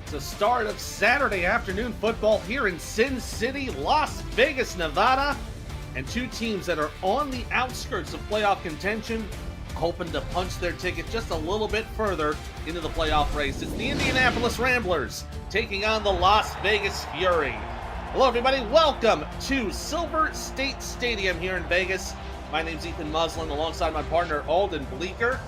It's the start of Saturday afternoon football here in Sin City, Las Vegas, Nevada. And two teams that are on the outskirts of playoff contention, hoping to punch their ticket just a little bit further into the playoff race. It's the Indianapolis Ramblers taking on the Las Vegas Fury. Hello everybody, welcome to Silver State Stadium here in Vegas. My name's Ethan Muslin alongside my partner Alden Bleeker.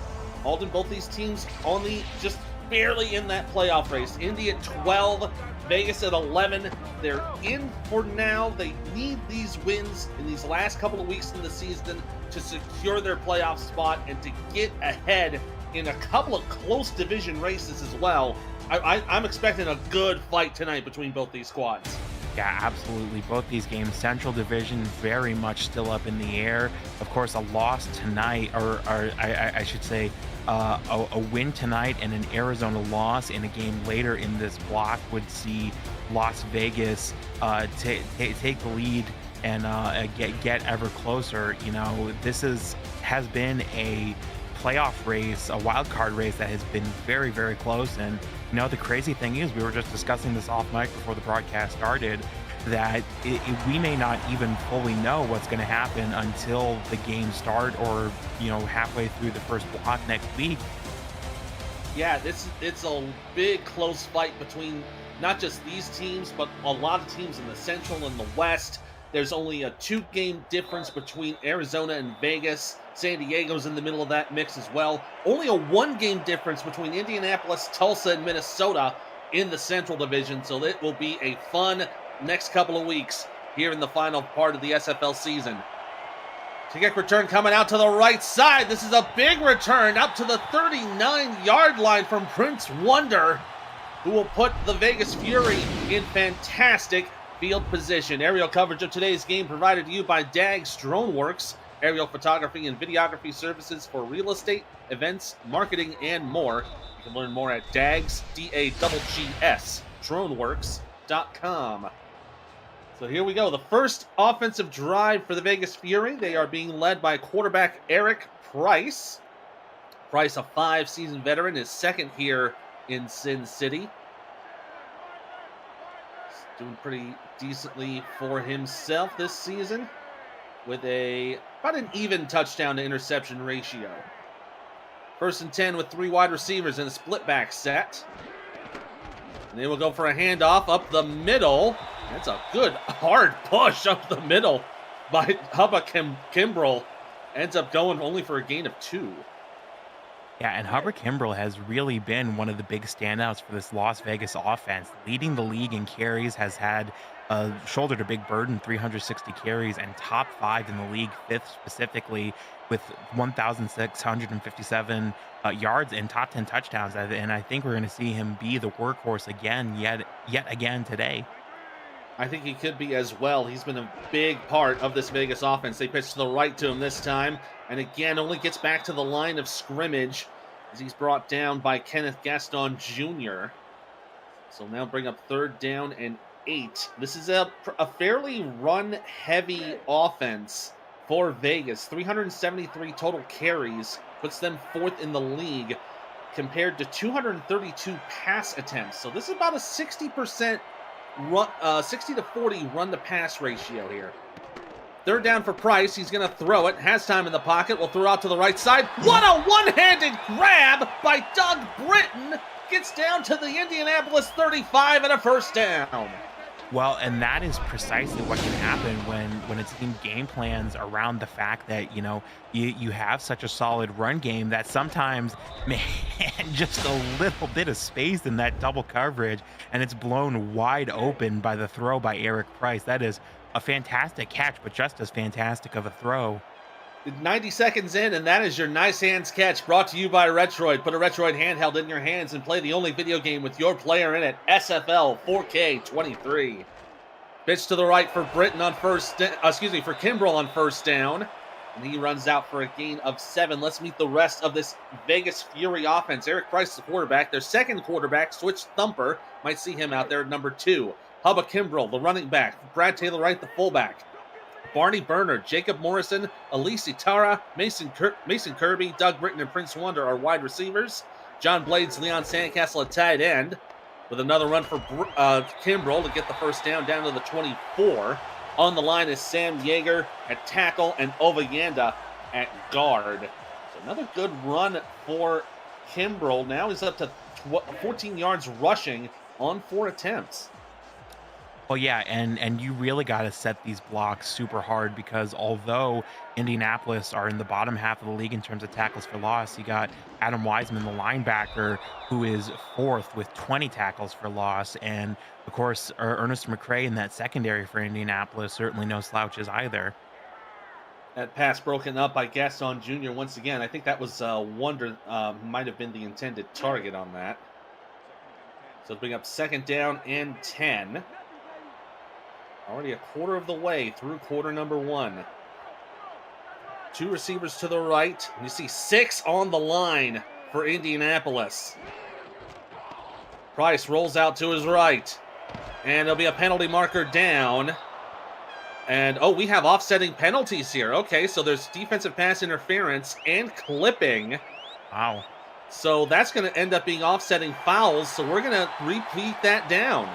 Alden, both these teams only just barely in that playoff race. Indy at 12, Vegas at 11. They're in for now. They need these wins in these last couple of weeks in the season to secure their playoff spot and to get ahead in a couple of close division races as well. I'm expecting a good fight tonight between both these squads. Yeah, absolutely. Both these games, Central Division, very much still up in the air. Of course, a loss tonight, or I should say, a win tonight and an Arizona loss in a game later in this block would see Las Vegas take the lead and get ever closer. You know, this has been a playoff race, a wild card race that has been very, very close. And you know, the crazy thing is, we were just discussing this off mic before the broadcast started, that we may not even fully know what's going to happen until the games start, or you know, halfway through the first block next week. Yeah, it's a big close fight between not just these teams, but a lot of teams in the Central and the West. There's only a 2-game difference between Arizona and Vegas. San Diego's in the middle of that mix as well. Only a 1-game difference between Indianapolis, Tulsa, and Minnesota in the Central Division. So it will be a fun next couple of weeks here in the final part of the SFL season. Kick return coming out to the right side. This is a big return up to the 39-yard line from Prince Wonder, who will put the Vegas Fury in fantastic field position. Aerial coverage of today's game provided to you by Dags Drone Works, aerial photography and videography services for real estate, events, marketing, and more. You can learn more at Dags, D-A-G-G-S, droneworks.com. So here we go. The first offensive drive for the Vegas Fury. They are being led by quarterback Eric Price. Price, a 5-season veteran, is second here in Sin City. Doing pretty decently for himself this season with about an even touchdown to interception ratio. 1st and 10 with 3 wide receivers in a split back set. And they will go for a handoff up the middle. That's a good hard push up the middle by Hubba Kimbrell. Ends up going only for a gain of 2. Yeah, and Hubbard Kimbrell has really been one of the big standouts for this Las Vegas offense. Leading the league in carries, has had shouldered a big burden, 360 carries, and top 5 in the league, 5th specifically, with 1,657 yards and top 10 touchdowns. And I think we're going to see him be the workhorse again, yet again today. I think he could be as well. He's been a big part of this Vegas offense. They pitch to the right to him this time, and again only gets back to the line of scrimmage as he's brought down by Kenneth Gaston Jr. So now bring up 3rd down and 8. This is a fairly run-heavy offense for Vegas. 373 total carries, puts them 4th in the league compared to 232 pass attempts. So this is about a 60% run, 60 to 40 run to pass ratio here. 3rd down for Price. He's going to throw it. Has time in the pocket. Will throw out to the right side. What a one-handed grab by Doug Britton. Gets down to the Indianapolis 35 and a 1st down. Well, and that is precisely what can happen when a team game plans around the fact that, you know, you have such a solid run game that sometimes, man, just a little bit of space in that double coverage, and it's blown wide open by the throw by Eric Price. That is a fantastic catch, but just as fantastic of a throw. 90 seconds in, and that is your Nice Hands catch, brought to you by Retroid. Put a Retroid handheld in your hands and play the only video game with your player in it, SFL 4K23. Pitch to the right for Britton on for Kimbrell on 1st down. And he runs out for a gain of 7. Let's meet the rest of this Vegas Fury offense. Eric Price, the quarterback. Their second quarterback, Switch Thumper. Might see him out there at number 2. Hubba Kimbrell, the running back. Brad Taylor Wright, the fullback. Barney Bernard, Jacob Morrison, Elise Tara, Mason Kirby, Doug Britton, and Prince Wonder are wide receivers. John Blades, Leon Sandcastle at tight end. with another run for Kimbrell to get the first down to the 24. On the line is Sam Yeager at tackle and Ovayanda at guard. So another good run for Kimbrell. Now he's up to 14 yards rushing on 4 attempts. Well, yeah, and you really got to set these blocks super hard because although Indianapolis are in the bottom half of the league in terms of tackles for loss, you got Adam Wiseman, the linebacker, who is fourth with 20 tackles for loss, and of course Ernest McCray in that secondary for Indianapolis, certainly no slouches either. That pass broken up by Gaston Jr. once again. I think that was Wonder might have been the intended target on that. So bring up second down and 10. Already a quarter of the way through quarter number 1. 2 receivers to the right. You see 6 on the line for Indianapolis. Price rolls out to his right. And there'll be a penalty marker down. And, oh, we have offsetting penalties here. Okay, so there's defensive pass interference and clipping. Wow. So that's going to end up being offsetting fouls. So we're going to repeat that down.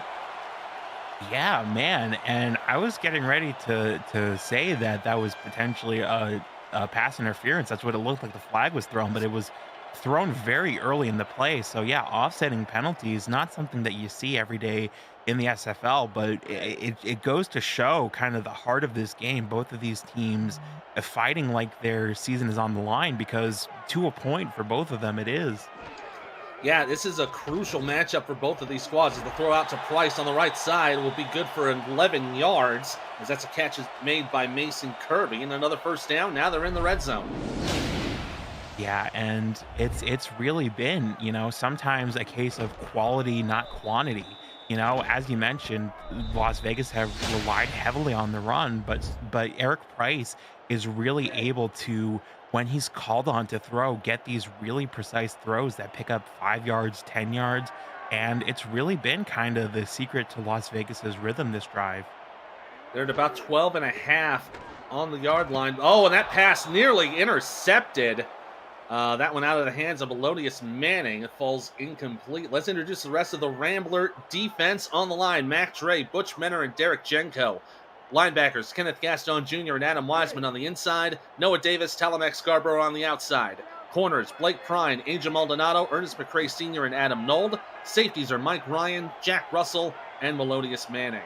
Yeah, man, and I was getting ready to say that that was potentially a pass interference. That's what it looked like the flag was thrown, but it was thrown very early in the play. So yeah, offsetting penalties, not something that you see every day in the SFL, but it goes to show kind of the heart of this game. Both of these teams fighting like their season is on the line because to a point for both of them it is. Yeah, this is a crucial matchup for both of these squads. As the throw out to Price on the right side will be good for 11 yards, as that's a catch made by Mason Kirby. And another first down. Now they're in the red zone. Yeah, and it's really been, sometimes a case of quality, not quantity. As you mentioned, Las Vegas have relied heavily on the run, but Eric Price is really able to, when he's called on to throw, get these really precise throws that pick up 5 yards, 10 yards, and it's really been kind of the secret to Las Vegas's rhythm this drive. They're at about 12 and a half on the yard line. Oh, and that pass nearly intercepted. That one out of the hands of Melodious Manning. It falls incomplete. Let's introduce the rest of the Rambler defense on the line. Mac Dre, Butch Menor, and Derek Jenko. Linebackers, Kenneth Gaston Jr. and Adam Wiseman on the inside. Noah Davis, Talamek Scarborough on the outside. Corners, Blake Prine, Angel Maldonado, Ernest McCray Sr., and Adam Nold. Safeties are Mike Ryan, Jack Russell, and Melodious Manning.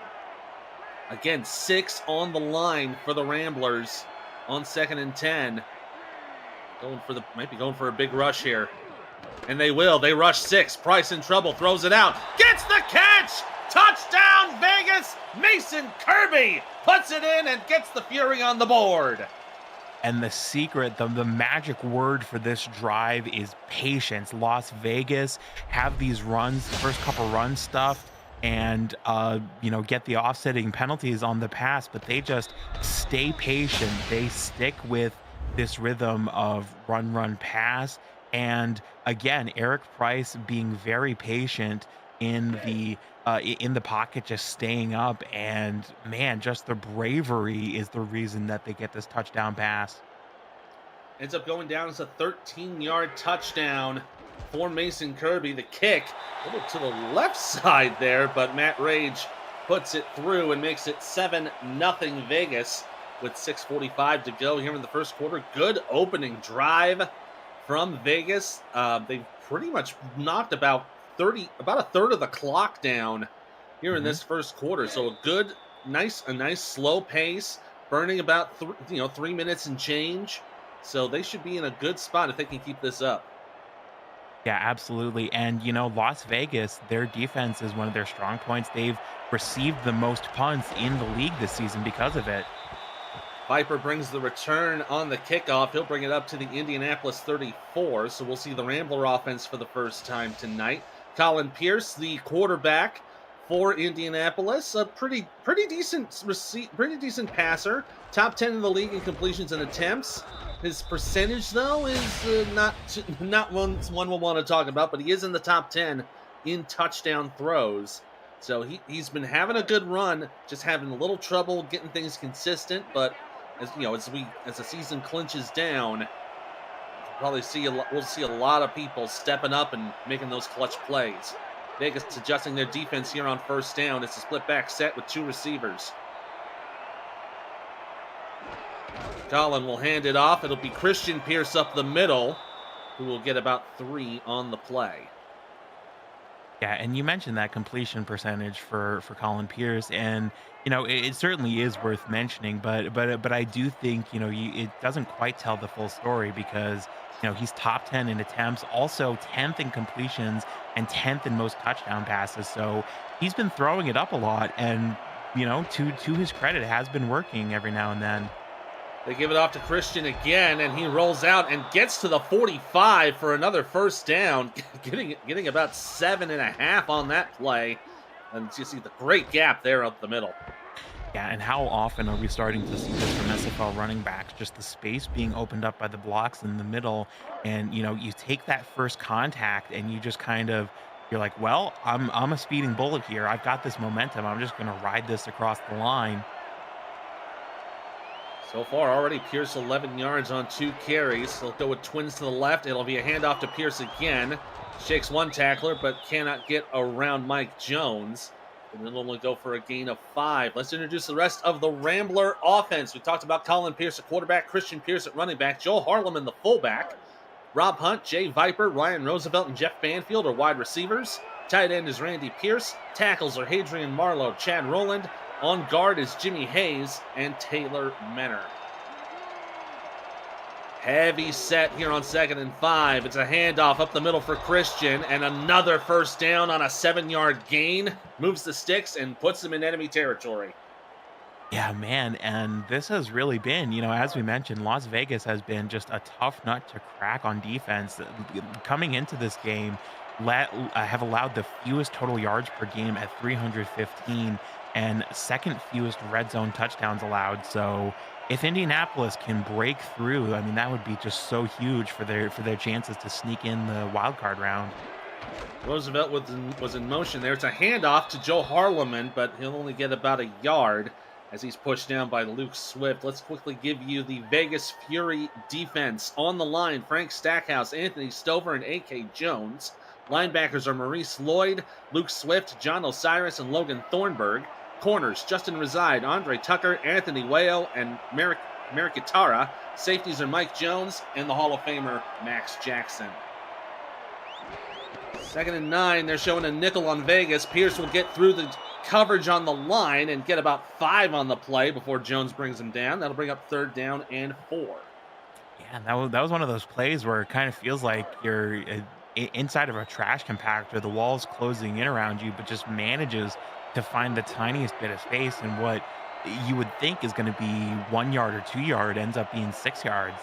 Again, 6 on the line for the Ramblers on 2nd and 10. Might be going for a big rush here. And they will. They rush 6. Price in trouble. Throws it out. Gets the catch! Touchdown, Vegas! Mason Kirby puts it in and gets the Fury on the board. And the secret, the magic word for this drive is patience. Las Vegas have these runs, the first couple runs stuffed, and get the offsetting penalties on the pass, but they just stay patient. They stick with this rhythm of run, pass. And again, Eric Price being very patient in the pocket, just staying up, and man, just the bravery is the reason that they get this touchdown pass. Ends up going down as a 13-yard touchdown for Mason Kirby. The kick a little to the left side there, but Matt Rage puts it through and makes it 7-0 Vegas with 6:45 to go here in the first quarter. Good opening drive from Vegas. They've pretty much knocked about a third of the clock down here in this first quarter. So a nice slow pace, burning about 3 minutes and change. So they should be in a good spot if they can keep this up. Yeah, absolutely. And Las Vegas, their defense is one of their strong points. They've received the most punts in the league this season because of it. Viper brings the return on the kickoff. He'll bring it up to the Indianapolis 34. So we'll see the Rambler offense for the first time tonight. Colin Pierce, the quarterback for Indianapolis, a pretty decent passer. Top 10 in the league in completions and attempts. His percentage, though, is not one we'll want to talk about, but he is in the top 10 in touchdown throws. So he's been having a good run, just having a little trouble getting things consistent. But as the season clinches down, we'll see a lot of people stepping up and making those clutch plays. Vegas adjusting their defense here on first down. It's a split back set with 2 receivers. Colin will hand it off. It'll be Christian Pierce up the middle, who will get about 3 on the play. Yeah, and you mentioned that completion percentage for Colin Pierce, and it certainly is worth mentioning. But I do think it doesn't quite tell the full story because he's top 10 in attempts, also 10th in completions, and 10th in most touchdown passes. So he's been throwing it up a lot, and to his credit, it has been working every now and then. They give it off to Christian again, and he rolls out and gets to the 45 for another first down, getting about 7.5 on that play. And you see the great gap there up the middle. Yeah, and how often are we starting to see this from SFL running backs? Just the space being opened up by the blocks in the middle, and you take that first contact, and you just you're like, well, I'm a speeding bullet here. I've got this momentum. I'm just going to ride this across the line. So far, already Pierce 11 yards on 2 carries. They'll go with twins to the left. It'll be a handoff to Pierce again. Shakes one tackler, but cannot get around Mike Jones. And then only go for a gain of 5. Let's introduce the rest of the Rambler offense. We talked about Colin Pierce at quarterback, Christian Pierce at running back, Joe Harleman the fullback, Rob Hunt, Jay Viper, Ryan Roosevelt, and Jeff Banfield are wide receivers. Tight end is Randy Pierce. Tackles are Hadrian Marlowe, Chad Rowland. On guard is Jimmy Hayes and Taylor Menner. Heavy set here on 2nd and 5. It's a handoff up the middle for Christian, and another first down on a 7-yard gain. Moves the sticks and puts them in enemy territory. Yeah, man, and this has really been, as we mentioned, Las Vegas has been just a tough nut to crack on defense. Coming into this game, have allowed the fewest total yards per game at 315 and second fewest red zone touchdowns allowed. So if Indianapolis can break through, I mean, that would be just so huge for their chances to sneak in the wild card round. Roosevelt was in motion there. It's a handoff to Joe Harleman, but he'll only get about a yard as he's pushed down by Luke Swift. Let's quickly give you the Vegas Fury defense. On the line, Frank Stackhouse, Anthony Stover, and A.K. Jones. Linebackers are Maurice Lloyd, Luke Swift, John Osiris, and Logan Thornburg. Corners, Justin Reside, Andre Tucker, Anthony Wayo, and Merrick Itara. Safeties are Mike Jones and the Hall of Famer Max Jackson. 2nd and 9, they're showing a nickel on Vegas. Pierce will get through the coverage on the line and get about 5 on the play before Jones brings him down. That'll bring up 3rd down and 4. Yeah, that was one of those plays where it kind of feels like you're inside of a trash compactor. The wall's closing in around you, but just manages to find the tiniest bit of space, and what you would think is going to be 1 yard or 2 yard ends up being 6 yards.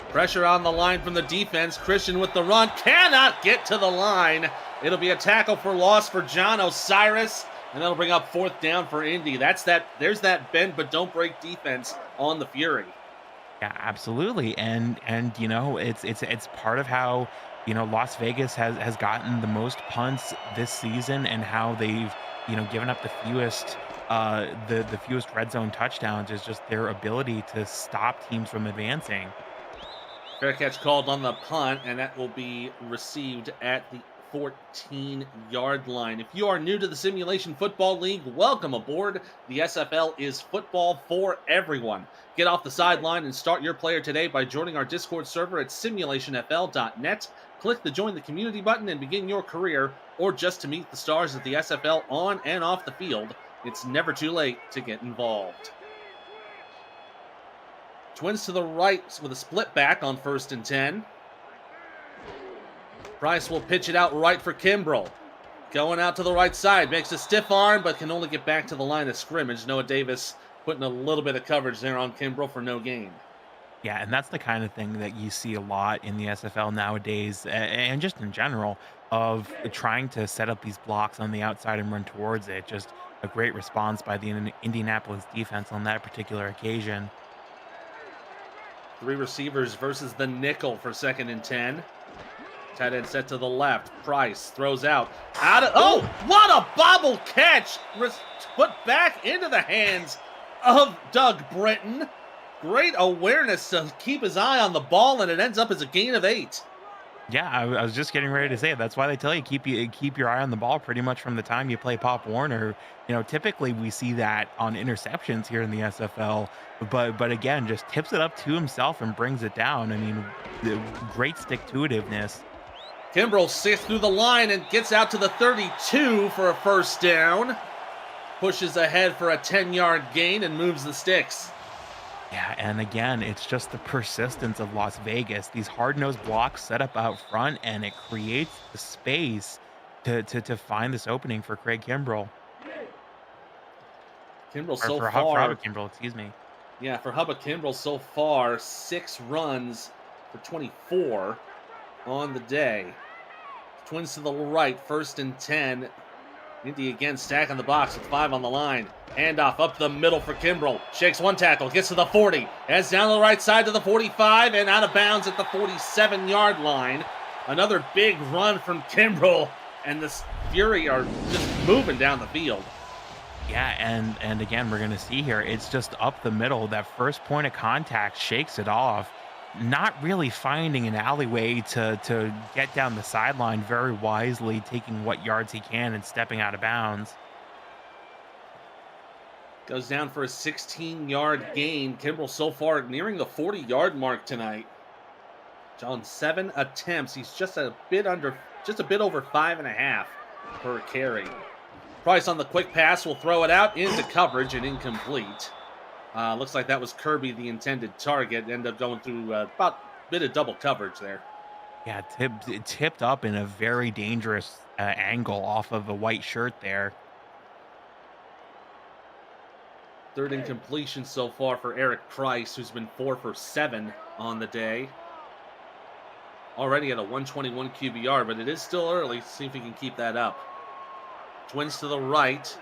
Pressure on the line from the defense. Christian with the run. Cannot get to the line. It'll be a tackle for loss for John Osiris, and that'll bring up 4th down for Indy. There's that bend but don't break defense on the Fury. Yeah, absolutely. And it's part of how Las Vegas has gotten the most punts this season, and how they've given up the fewest red zone touchdowns is just their ability to stop teams from advancing. Fair catch called on the punt, and that will be received at the 14-yard line. If you are new to the Simulation Football League, welcome aboard. The SFL is football for everyone. Get off the sideline and start your player today by joining our Discord server at simulationfl.net. Click the Join the Community button and begin your career, or just to meet the stars of the SFL on and off the field. It's never too late to get involved. Twins to the right with a split back on 1st and 10. Price will pitch it out right for Kimbrell. Going out to the right side, makes a stiff arm, but can only get back to the line of scrimmage. Noah Davis putting a little bit of coverage there on Kimbrell for no gain. Yeah, and that's the kind of thing that you see a lot in the SFL nowadays, and just in general, of trying to set up these blocks on the outside and run towards it. Just a great response by the Indianapolis defense on that particular occasion. 3 receivers versus the nickel for 2nd and 10. Tight end set to the left. Price throws out. Oh, what a bobble catch! Put back into the hands of Doug Britton. Great awareness to keep his eye on the ball, and it ends up as a gain of 8. Yeah, I was just getting ready to say it. That's why they tell you keep your eye on the ball pretty much from the time you play Pop Warner. Typically we see that on interceptions here in the SFL, but again, just tips it up to himself and brings it down. I mean, the great stick to itiveness. Kimbrel sifts through the line and gets out to the 32 for a first down. Pushes ahead for a 10-yard gain and moves the sticks. Yeah, and again, it's just the persistence of Las Vegas. These hard-nosed blocks set up out front, and it creates the space to find this opening for Craig Kimbrell. Kimbrel Or so for Hubba far, Kimbrell, excuse me. yeah, for Hubba Kimbrel so far, 6 runs for 24 on the day. Twins to the right, 1st and 10. Indy again stacking the box with 5 on the line. Handoff up the middle for Kimbrel. Shakes one tackle, gets to the 40. Heads down the right side to the 45 and out of bounds at the 47-yard line. Another big run from Kimbrel, and the Fury are just moving down the field. Yeah, and again, we're going to see here, it's just up the middle. That first point of contact shakes it off. Not really finding an alleyway to get down the sideline very wisely, taking what yards he can and stepping out of bounds. Goes down for a 16-yard gain. Kimbrel so far nearing the 40-yard mark tonight. On 7 attempts, he's just a bit over 5.5 per carry. Price on the quick pass will throw it out into coverage and incomplete. Looks like that was Kirby, the intended target. Ended up going through about a bit of double coverage there. Yeah, tipped up in a very dangerous angle off of a white shirt there. 3rd incompletion so far for Eric Price, who's been 4 for 7 on the day. Already at a 121 QBR, but it is still early. See if he can keep that up. Twins to the right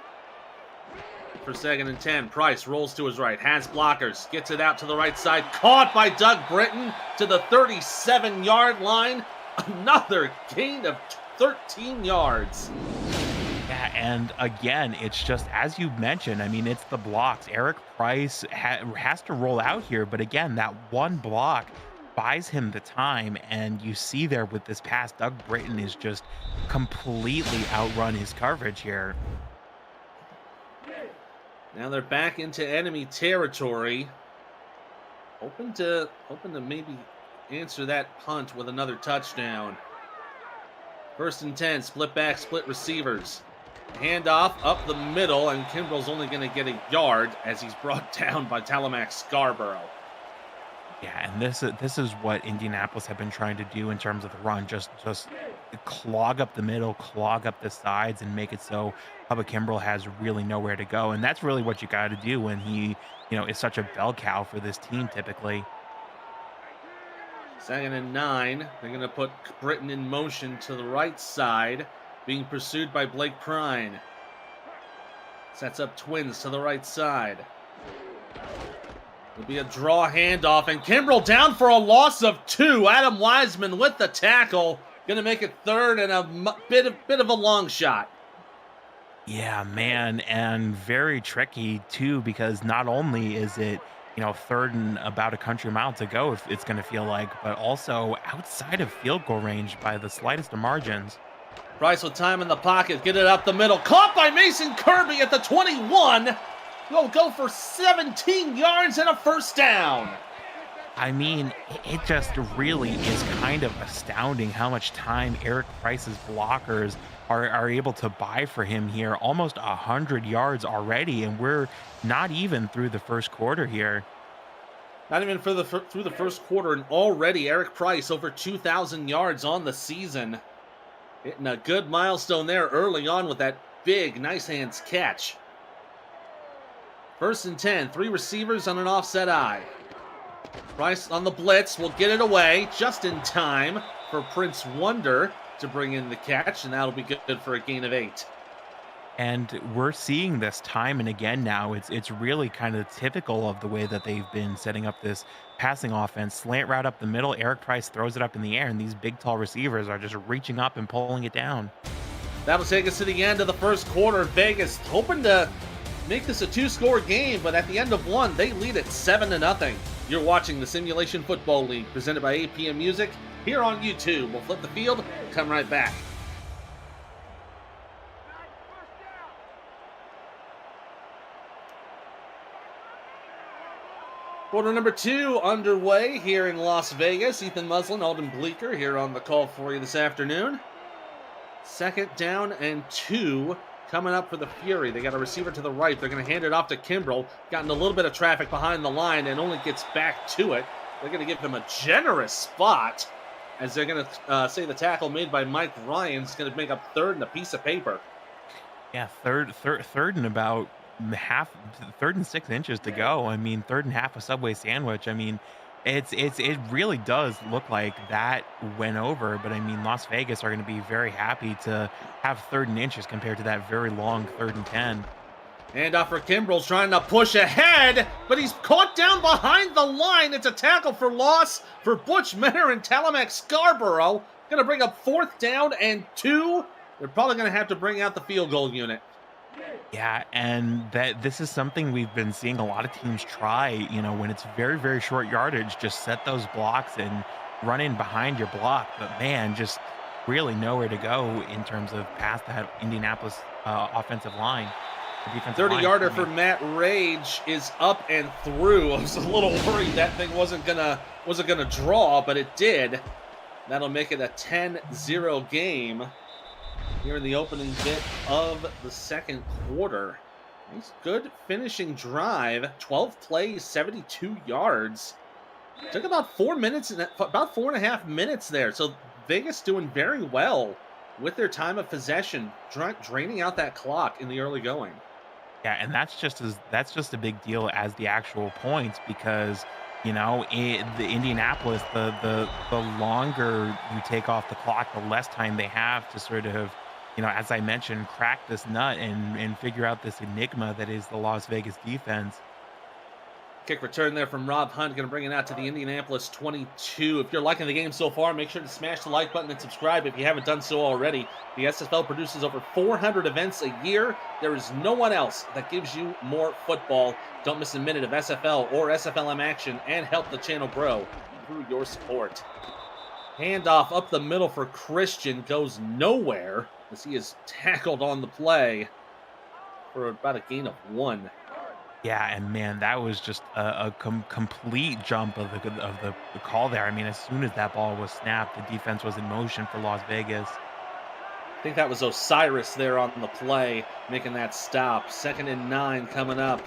for 2nd and 10. Price rolls to his right, has blockers, gets it out to the right side. Caught by Doug Britton to the 37-yard line. Another gain of 13 yards. Yeah, and again, it's just as you mentioned. I mean, it's the blocks. Eric Price has to roll out here, but again, that one block buys him the time, and you see there with this pass, Doug Britton is just completely outrun his coverage here. Now they're back into enemy territory. Hoping to maybe answer that punt with another touchdown. 1st and 10, split back, split receivers. Handoff up the middle, and Kimbrel's only going to get a yard as he's brought down by Talamax Scarborough. Yeah, and this is what Indianapolis have been trying to do in terms of the run. Just clog up the middle, clog up the sides, and make it so Hubba Kimbrel has really nowhere to go. And that's really what you got to do when he, is such a bell cow for this team typically. 2nd and 9. They're going to put Britton in motion to the right side, being pursued by Blake Prine. Sets up Twins to the right side. It'll be a draw handoff, and Kimbrel down for a loss of 2. Adam Wiseman with the tackle. Going to make it 3rd and a bit of a long shot. Yeah, man, and very tricky too, because not only is it 3rd and about a country mile to go, if it's going to feel like, but also outside of field goal range by the slightest of margins. Price with time in the pocket, get it up the middle, caught by Mason Kirby at the 21. Will go for 17 yards and a first down. I mean, it just really is kind of astounding how much time Eric Price's blockers are able to buy for him here. Almost 100 yards already, and we're not even through the first quarter here. Not even through the first quarter, and already Eric Price over 2,000 yards on the season. Hitting a good milestone there early on with that big, nice hands catch. 1st and 10, 3 receivers on an offset eye. Price on the blitz will get it away just in time for Prince Wonder to bring in the catch, and that'll be good for a gain of 8. And we're seeing this time and again now. It's really kind of typical of the way that they've been setting up this passing offense. Slant route up the middle, Eric Price throws it up in the air, and these big, tall receivers are just reaching up and pulling it down. That'll take us to the end of the first quarter. Vegas hoping to make this a 2-score game, but at the end of one, they lead at 7-0. You're watching the Simulation Football League, presented by APM Music. here on YouTube. We'll flip the field, come right back. Quarter number 2 underway here in Las Vegas. Ethan Muslin, Alden Bleeker here on the call for you this afternoon. 2nd down and 2 coming up for the Fury. They got a receiver to the right. They're going to hand it off to Kimbrell. Gotten a little bit of traffic behind the line and only gets back to it. They're going to give him a generous spot as they're going to say the tackle made by Mike Ryan is going to make up 3rd and a piece of paper. Yeah, third and about half, 3rd and 6 inches to go. I mean, 3rd and half a Subway sandwich. I mean, it really does look like that went over, but I mean, Las Vegas are going to be very happy to have 3rd and inches compared to that very long 3rd and 10. Handoff for Kimbrell's trying to push ahead, but he's caught down behind the line. It's a tackle for loss for Butch Menner and Talamac Scarborough. Going to bring up 4th down and 2. They're probably going to have to bring out the field goal unit. Yeah, and this is something we've been seeing a lot of teams try, you know, when it's very, very short yardage, just set those blocks and run in behind your block. But man, just really nowhere to go in terms of past that Indianapolis offensive line. 30-yarder for Matt Rage is up and through. I was a little worried that thing wasn't gonna draw, but it did. That'll make it a 10-0 game here in the opening bit of the 2nd quarter. Nice, good finishing drive. 12 plays, 72 yards. Took about 4 minutes, about 4.5 minutes there. So Vegas doing very well with their time of possession, draining out that clock in the early going. Yeah, and that's just a big deal as the actual points because, you know, the Indianapolis, the longer you take off the clock, the less time they have to sort of, you know, as I mentioned, crack this nut and figure out this enigma that is the Las Vegas defense. Kick return there from Rob Hunt, going to bring it out to the Indianapolis 22. If you're liking the game so far, make sure to smash the like button and subscribe if you haven't done so already. The SFL produces over 400 events a year. There is no one else that gives you more football. Don't miss a minute of SFL or SFLM action and help the channel grow through your support. Handoff up the middle for Christian goes nowhere as he is tackled on the play for about a gain of 1. Yeah, and man, that was just a complete jump of the call there. I mean, as soon as that ball was snapped, the defense was in motion for Las Vegas. I think that was Osiris there on the play, making that stop. 2nd and 9 coming up.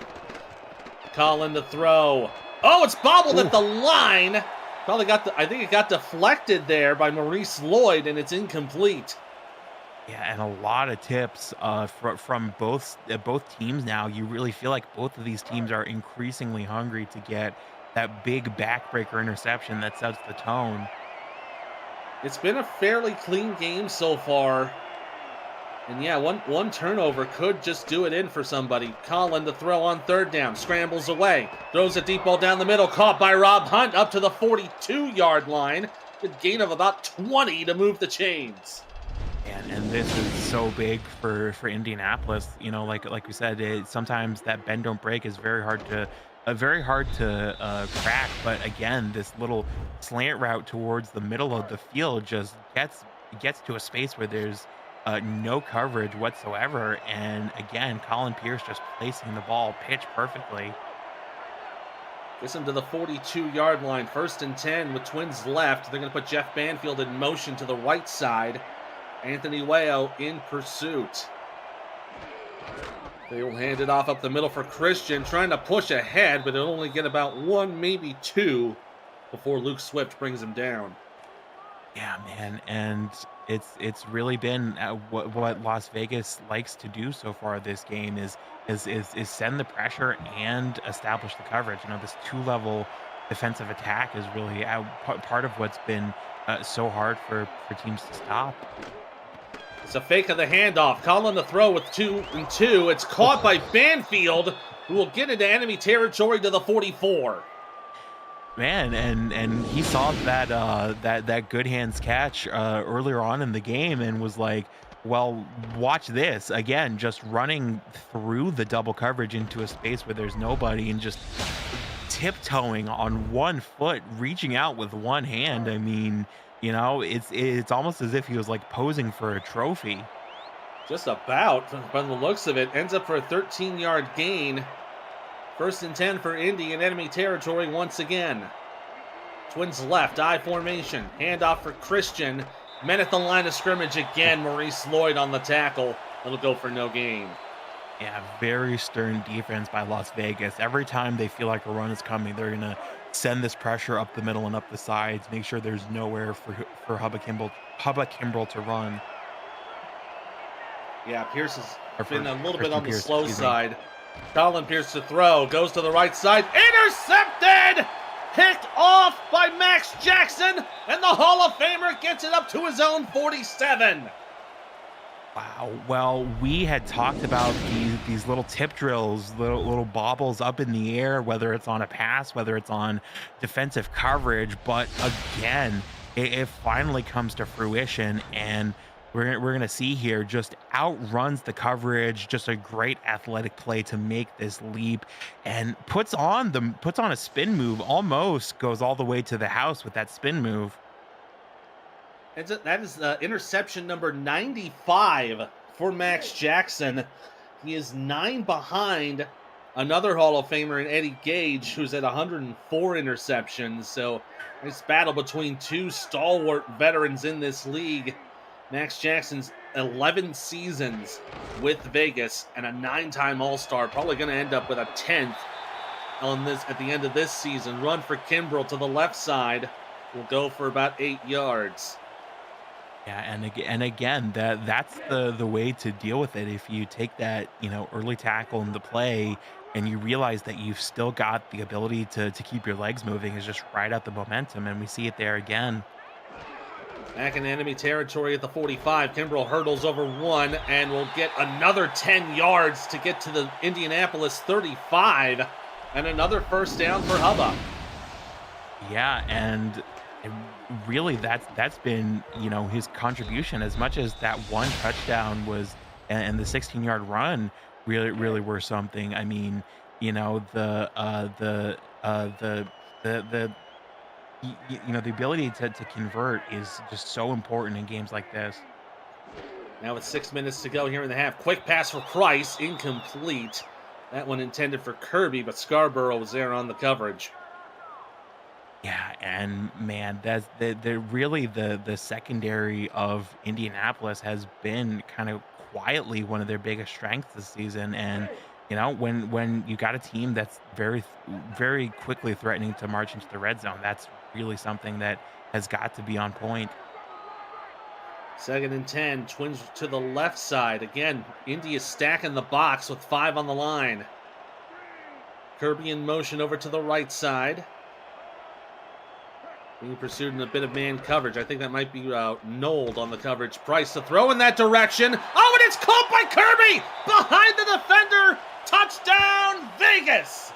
Colin to throw. Oh, it's bobbled at the line. Probably I think it got deflected there by Maurice Lloyd, and it's incomplete. Yeah, and a lot of tips from both teams now. You really feel like both of these teams are increasingly hungry to get that big backbreaker interception that sets the tone. It's been a fairly clean game so far. And yeah, one turnover could just do it in for somebody. Colin to throw on 3rd down. Scrambles away. Throws a deep ball down the middle. Caught by Rob Hunt up to the 42-yard line. Good gain of about 20 to move the chains. And this is so big for Indianapolis. You know, like we said, sometimes that bend don't break is very hard to crack. But again, this little slant route towards the middle of the field just gets to a space where there's no coverage whatsoever. And again, Colin Pierce just placing the ball pitch perfectly. Gets him to the 42-yard line. 1st and 10 with Twins left. They're going to put Jeff Banfield in motion to the right side. Anthony Wayo in pursuit. They will hand it off up the middle for Christian, trying to push ahead, but it'll only get about 1, maybe 2, before Luke Swift brings him down. Yeah, man, and it's really been what Las Vegas likes to do so far this game is send the pressure and establish the coverage. You know, this 2-level defensive attack is really part of what's been so hard for teams to stop. It's a fake of the handoff. Colin to throw with 2 and 2. It's caught by Banfield, who will get into enemy territory to the 44. Man, and he saw that good hands catch earlier on in the game and was like, well, watch this. Again, just running through the double coverage into a space where there's nobody and just tiptoeing on 1 foot, reaching out with 1 hand. I mean, You know, it's almost as if he was like posing for a trophy. Just about, by the looks of it. Ends up for a 13-yard gain. First and 10 for Indy in enemy territory once again. Twins left, I formation. Handoff for Christian. Men at the line of scrimmage again. Maurice Lloyd on the tackle. It'll go for no gain. Yeah, very stern defense by Las Vegas. Every time they feel like a run is coming, they're gonna send this pressure up the middle and up the sides, make sure there's nowhere for Hubba Kimbrell to run. Yeah, Pierce has Or been for a little bit Christian on the Pierce, slow excuse me. side. Colin Pierce to throw. Goes to the right side. Intercepted! Picked off by Max Jackson. And the Hall of Famer gets it up to his own 47. Wow. Well, we had talked about these little tip drills, little bobbles up in the air, whether it's on a pass, whether it's on defensive coverage. But again, it finally comes to fruition, and we're gonna see here just outruns the coverage. Just a great athletic play to make this leap, and puts on a spin move. Almost goes all the way to the house with that spin move. That is interception number 95 for Max Jackson. He is 9 behind another Hall of Famer in Eddie Gage, who's at 104 interceptions. So nice battle between two stalwart veterans in this league. Max Jackson's 11 seasons with Vegas and a 9-time All-Star. Probably going to end up with a 10th on this at the end of this season. Run for Kimbrell to the left side. Will go for about 8 yards. Yeah, and again, that's the way to deal with it. If you take that, early tackle in the play and you realize that you've still got the ability to keep your legs moving, is just ride out the momentum, and we see it there again. Back in enemy territory at the 45. Kimbrell hurdles over one and will get another 10 yards to get to the Indianapolis 35. And another first down for Hubba. Yeah, and really that's been, his contribution, as much as that one touchdown was, and the 16-yard run really were something. I mean, the the ability to convert is just so important in games like this. Now with 6 minutes to go here in the half. Quick pass for Price. Incomplete. That one intended for Kirby, but Scarborough was there on the coverage. Yeah, and man, that's the secondary of Indianapolis has been kind of quietly one of their biggest strengths this season. And when you got a team that's very quickly threatening to march into the red zone, that's really something that has got to be on point. Second and 10. Twins to the left side. Again, Indy is stacking the box with 5 on the line. Kirby in motion over to the right side. Being pursued in a bit of man coverage. I think that might be Nold on the coverage. Price to throw in that direction. Oh, and it's caught by Kirby! Behind the defender! Touchdown, Vegas!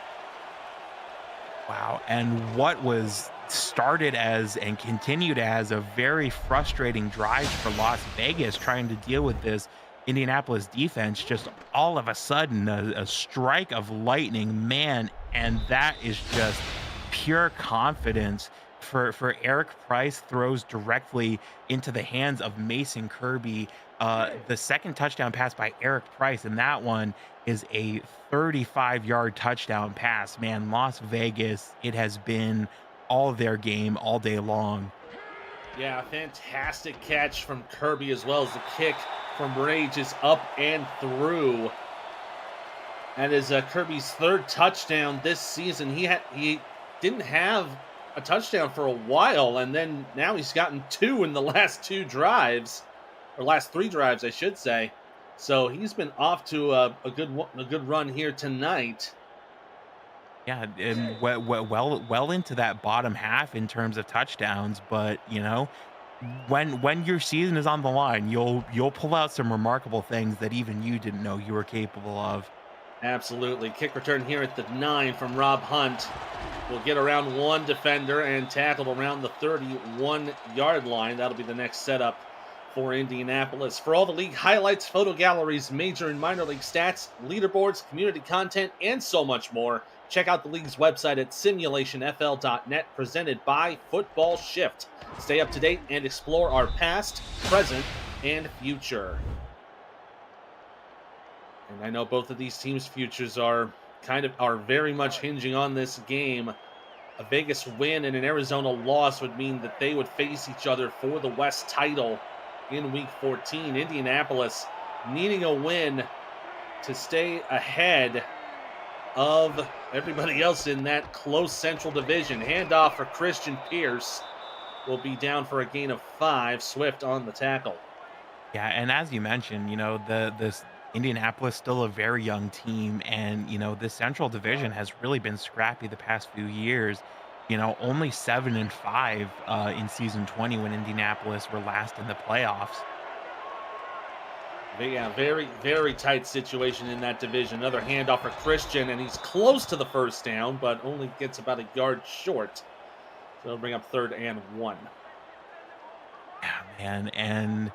Wow, and what was started as and continued as a very frustrating drive for Las Vegas, trying to deal with this Indianapolis defense, just all of a sudden a strike of lightning, man, and that is just pure confidence. For Eric Price, throws directly into the hands of Mason Kirby. The second touchdown pass by Eric Price, and that one is a 35-yard touchdown pass. Man, Las Vegas, it has been all their game all day long. Yeah, fantastic catch from Kirby, as well as the kick from Rage is up and through. That is Kirby's 3rd touchdown this season. He didn't have a touchdown for a while, and then now he's gotten 2 in the last 2 drives, or last 3 drives, I should say. So he's been off to a good run here tonight. Yeah, and well into that bottom half in terms of touchdowns, but when your season is on the line, you'll pull out some remarkable things that even you didn't know you were capable of. Absolutely. Kick return here at the 9 from Rob Hunt. Will get around one defender and tackled around the 31-yard line. That'll be the next setup for Indianapolis. For all the league highlights, photo galleries, major and minor league stats, leaderboards, community content, and so much more, Check out the league's website at simulationfl.net, presented by Football Shift. Stay up to date and explore our past, present, and future. And I know both of these teams' futures are very much hinging on this game. A Vegas win and an Arizona loss would mean that they would face each other for the West title in Week 14. Indianapolis needing a win to stay ahead of everybody else in that close Central Division. Handoff for Christian Pierce will be down for a gain of 5. Swift on the tackle. Yeah, and as you mentioned, this Indianapolis still a very young team, and this Central Division has really been scrappy the past few years. Only 7-5 in season 20 when Indianapolis were last in the playoffs. Yeah, very, very tight situation in that division. Another handoff for Christian, and he's close to the first down, but only gets about a yard short. So it'll bring up 3rd and 1. Yeah, man, and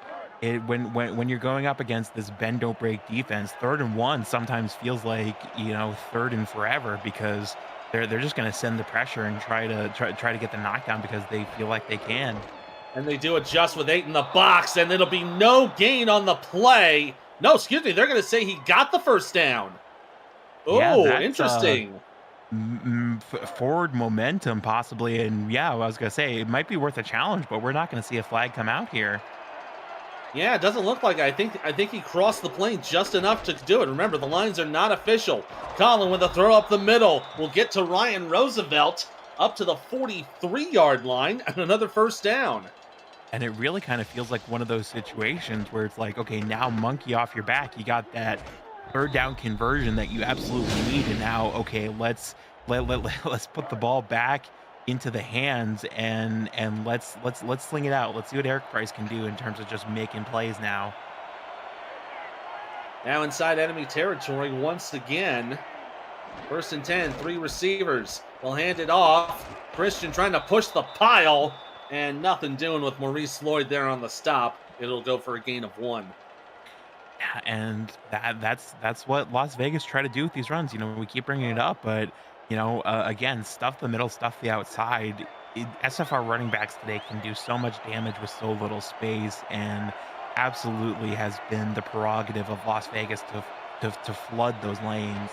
when you're going up against this bend don't break defense, 3rd and 1 sometimes feels like 3rd and forever, because they're just going to send the pressure and try to get the knockdown because they feel like they can. And they do adjust with 8 in the box, and it'll be no gain on the play. No, excuse me, they're going to say he got the first down. Oh, yeah, interesting. Forward momentum, possibly. And yeah, I was going to say, it might be worth a challenge, but we're not going to see a flag come out here. Yeah, it doesn't look like it. I think he crossed the plane just enough to do it. Remember, the lines are not official. Colin with a throw up the middle will get to Ryan Roosevelt up to the 43-yard line, and another first down. And it really kind of feels like one of those situations where it's like, okay, now monkey off your back. You got that 3rd down conversion that you absolutely need, and now, okay, let's put the ball back into the hands and let's sling it out. Let's see what Eric Price can do in terms of just making plays now. Now inside enemy territory once again. 1st and 10, 3 receivers. They'll hand it off. Christian trying to push the pile, and nothing doing with Maurice Lloyd there on the stop. It'll go for a gain of 1. Yeah, and that's what Las Vegas try to do with these runs. We keep bringing it up, but again, stuff the middle, stuff the outside. SFR running backs today can do so much damage with so little space, and absolutely has been the prerogative of Las Vegas to flood those lanes.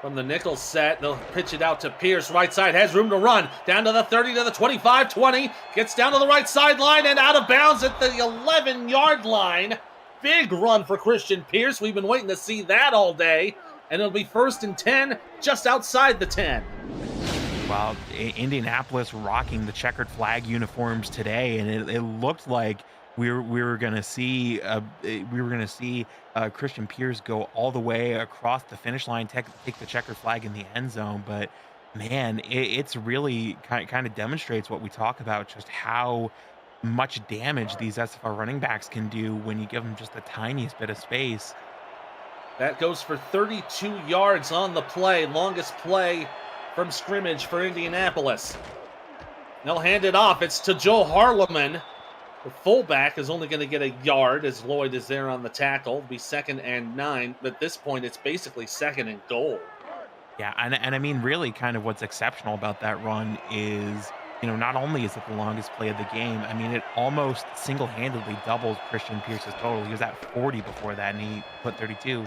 From the nickel set, they'll pitch it out to Pierce. Right side has room to run. Down to the 30, to the 25, 20. Gets down to the right sideline and out of bounds at the 11-yard line. Big run for Christian Pierce. We've been waiting to see that all day. And it'll be 1st and 10, just outside the 10. Well, Indianapolis rocking the checkered flag uniforms today, and it looked like we were gonna see Christian Pierce go all the way across the finish line, take the checkered flag in the end zone. But man, it's really kind of demonstrates what we talk about, just how much damage these SFR running backs can do when you give them just the tiniest bit of space. That goes for 32 yards on the play, longest play from scrimmage for Indianapolis. They'll hand it off. It's to Joe Harleman. The fullback is only going to get a yard as Lloyd is there on the tackle. It'll be 2nd and 9. But at this point, it's basically 2nd and goal. Yeah, and I mean, really kind of what's exceptional about that run is, not only is it the longest play of the game, I mean, it almost single-handedly doubles Christian Pierce's total. He was at 40 before that, and he put 32.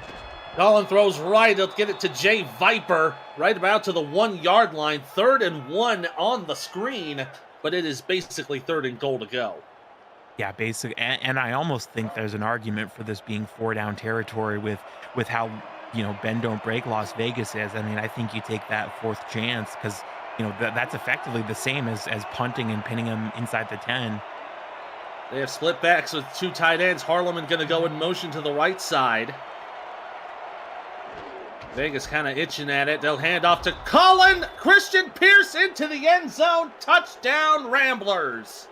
Colin throws right. He'll get it to Jay Viper, right about to the 1-yard line. 3rd and 1 on the screen, but it is basically 3rd and goal to go. Yeah, basically, and I almost think there's an argument for this being 4-down territory with how, bend don't break Las Vegas is. I mean, I think you take that 4th chance because, that's effectively the same as punting and pinning him inside the 10. They have split backs with 2 tight ends. Harleman going to go in motion to the right side. Vegas kind of itching at it. They'll hand off to Colin. Christian Pierce into the end zone. Touchdown, Ramblers.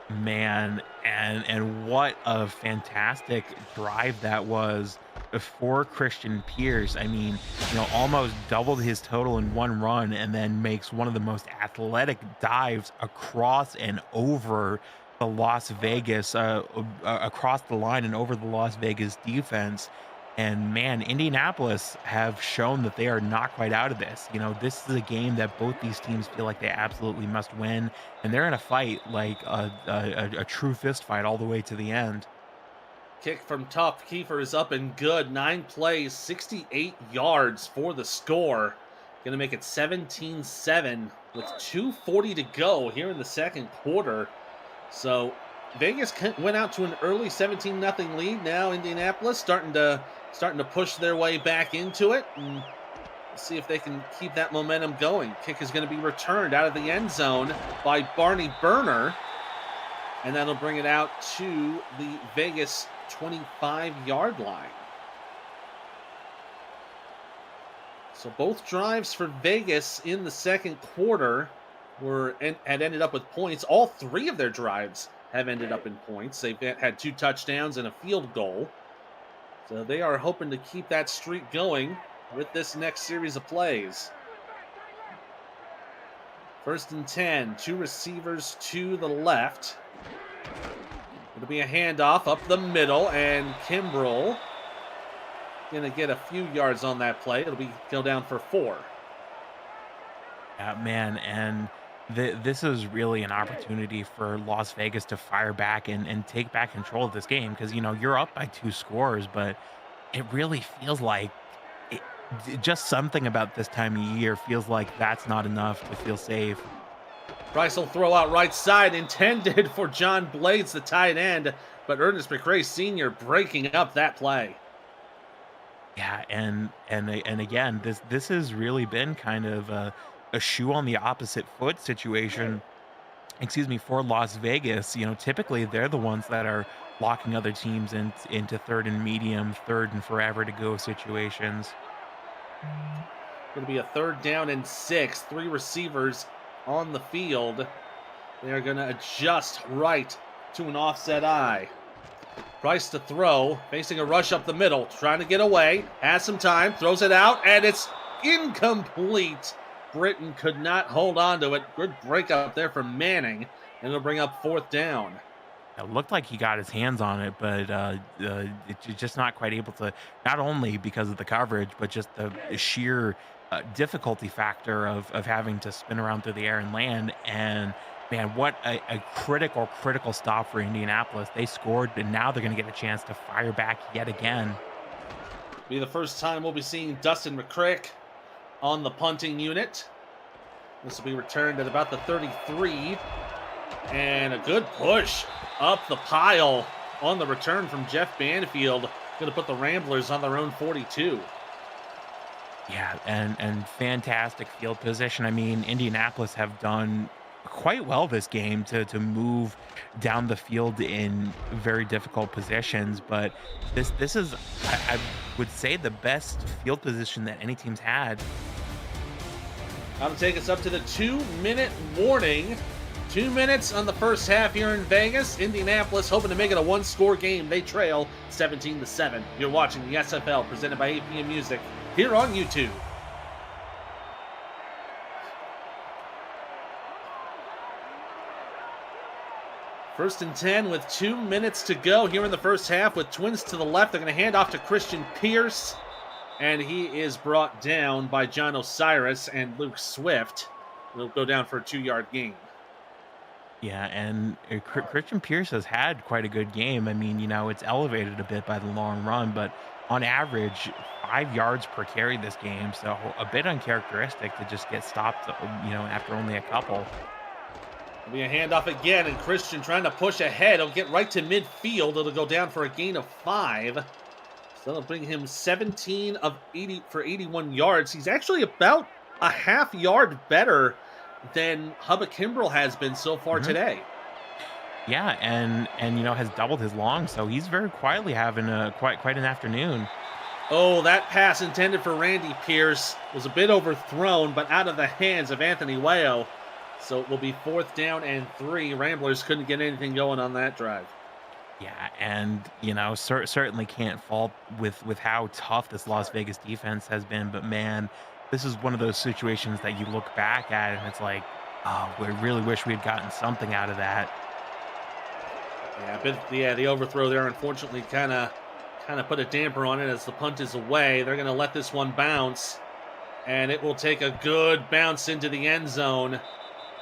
Man, and what a fantastic drive that was for Christian Pierce. I mean, almost doubled his total in one run, and then makes one of the most athletic dives across and over the Las Vegas, across the line and over the Las Vegas defense. And man, Indianapolis have shown that they are not quite out of this. This is a game that both these teams feel like they absolutely must win, and they're in a fight like a true fist fight all the way to the end. Kick from Tough Kiefer is up and good. 9 plays, 68 yards for the score. Going to make it 17-7 with 2:40 to go here in the second quarter. So Vegas went out to an early 17-0 lead. Now Indianapolis starting to push their way back into it, and see if they can keep that momentum going. Kick is going to be returned out of the end zone by Barney Burner, and that'll bring it out to the Vegas 25-yard line. So both drives for Vegas in the second quarter had ended up with points. All three of their drives have ended up in points. They've had 2 touchdowns and a field goal. So they are hoping to keep that streak going with this next series of plays. 1st and 10, 2 receivers to the left. It'll be a handoff up the middle, and Kimbrell going to get a few yards on that play. It'll go down for 4. Yeah, man, and this is really an opportunity for Las Vegas to fire back and take back control of this game because you're up by 2 scores, but it really feels like it, just something about this time of year feels like that's not enough to feel safe. Price will throw out right side, intended for John Blades, the tight end, but Ernest McRae Sr. breaking up that play. Yeah, and again, this has really been kind of a shoe on the opposite foot situation. Excuse me, for Las Vegas. Typically they're the ones that are locking other teams into 3rd and medium, 3rd and forever to go situations. Going to be a 3rd down and 6. 3 receivers on the field. They are going to adjust right to an offset eye. Price to throw, facing a rush up the middle, trying to get away, has some time, throws it out, and it's incomplete. Britton could not hold on to it. Good breakup there from Manning, and it'll bring up 4th down. It looked like he got his hands on it, but it's just not quite able to, not only because of the coverage, but just the sheer difficulty factor of having to spin around through the air and land. And man, what a critical stop for Indianapolis. They scored, and now they're going to get a chance to fire back yet again. Be the first time we'll be seeing Dustin McCrick on the punting unit. This will be returned at about the 33. And a good push up the pile on the return from Jeff Banfield. Going to put the Ramblers on their own 42. Yeah, and fantastic field position. I mean, Indianapolis have done quite well this game to move down the field in very difficult positions, but this is, I would say, the best field position that any team's had. That'll take us up to the 2-minute warning. 2 minutes on the first half here in Vegas. Indianapolis hoping to make it a 1-score game. They trail 17-7. You're watching the SFL presented by APM Music here on YouTube. First and 10 with 2 minutes to go here in the first half with twins to the left. They're going to hand off to Christian Pierce, and he is brought down by John Osiris and Luke Swift. He'll go down for a 2-yard gain. Yeah, and Christian Pierce has had quite a good game. I mean, it's elevated a bit by the long run, but on average, 5 yards per carry this game. So a bit uncharacteristic to just get stopped, after only a couple. It'll be a handoff again, and Christian trying to push ahead. He'll get right to midfield. It'll go down for a gain of 5. So that'll bring him 17 of 80 for 81 yards. He's actually about a half yard better than Hubba Kimbrell has been so far today. Yeah, and has doubled his long, so he's very quietly having quite an afternoon. Oh, that pass intended for Randy Pierce was a bit overthrown, but out of the hands of Anthony Wayo. So it will be 4th down and 3. Ramblers couldn't get anything going on that drive. Yeah, and certainly can't fault with how tough this Las Vegas defense has been, but man, this is one of those situations that you look back at and it's like, oh, we really wish we had gotten something out of that. Yeah, the overthrow there unfortunately kind of kind of put a damper on it as the punt is away. They're going to let this one bounce, and it will take a good bounce into the end zone.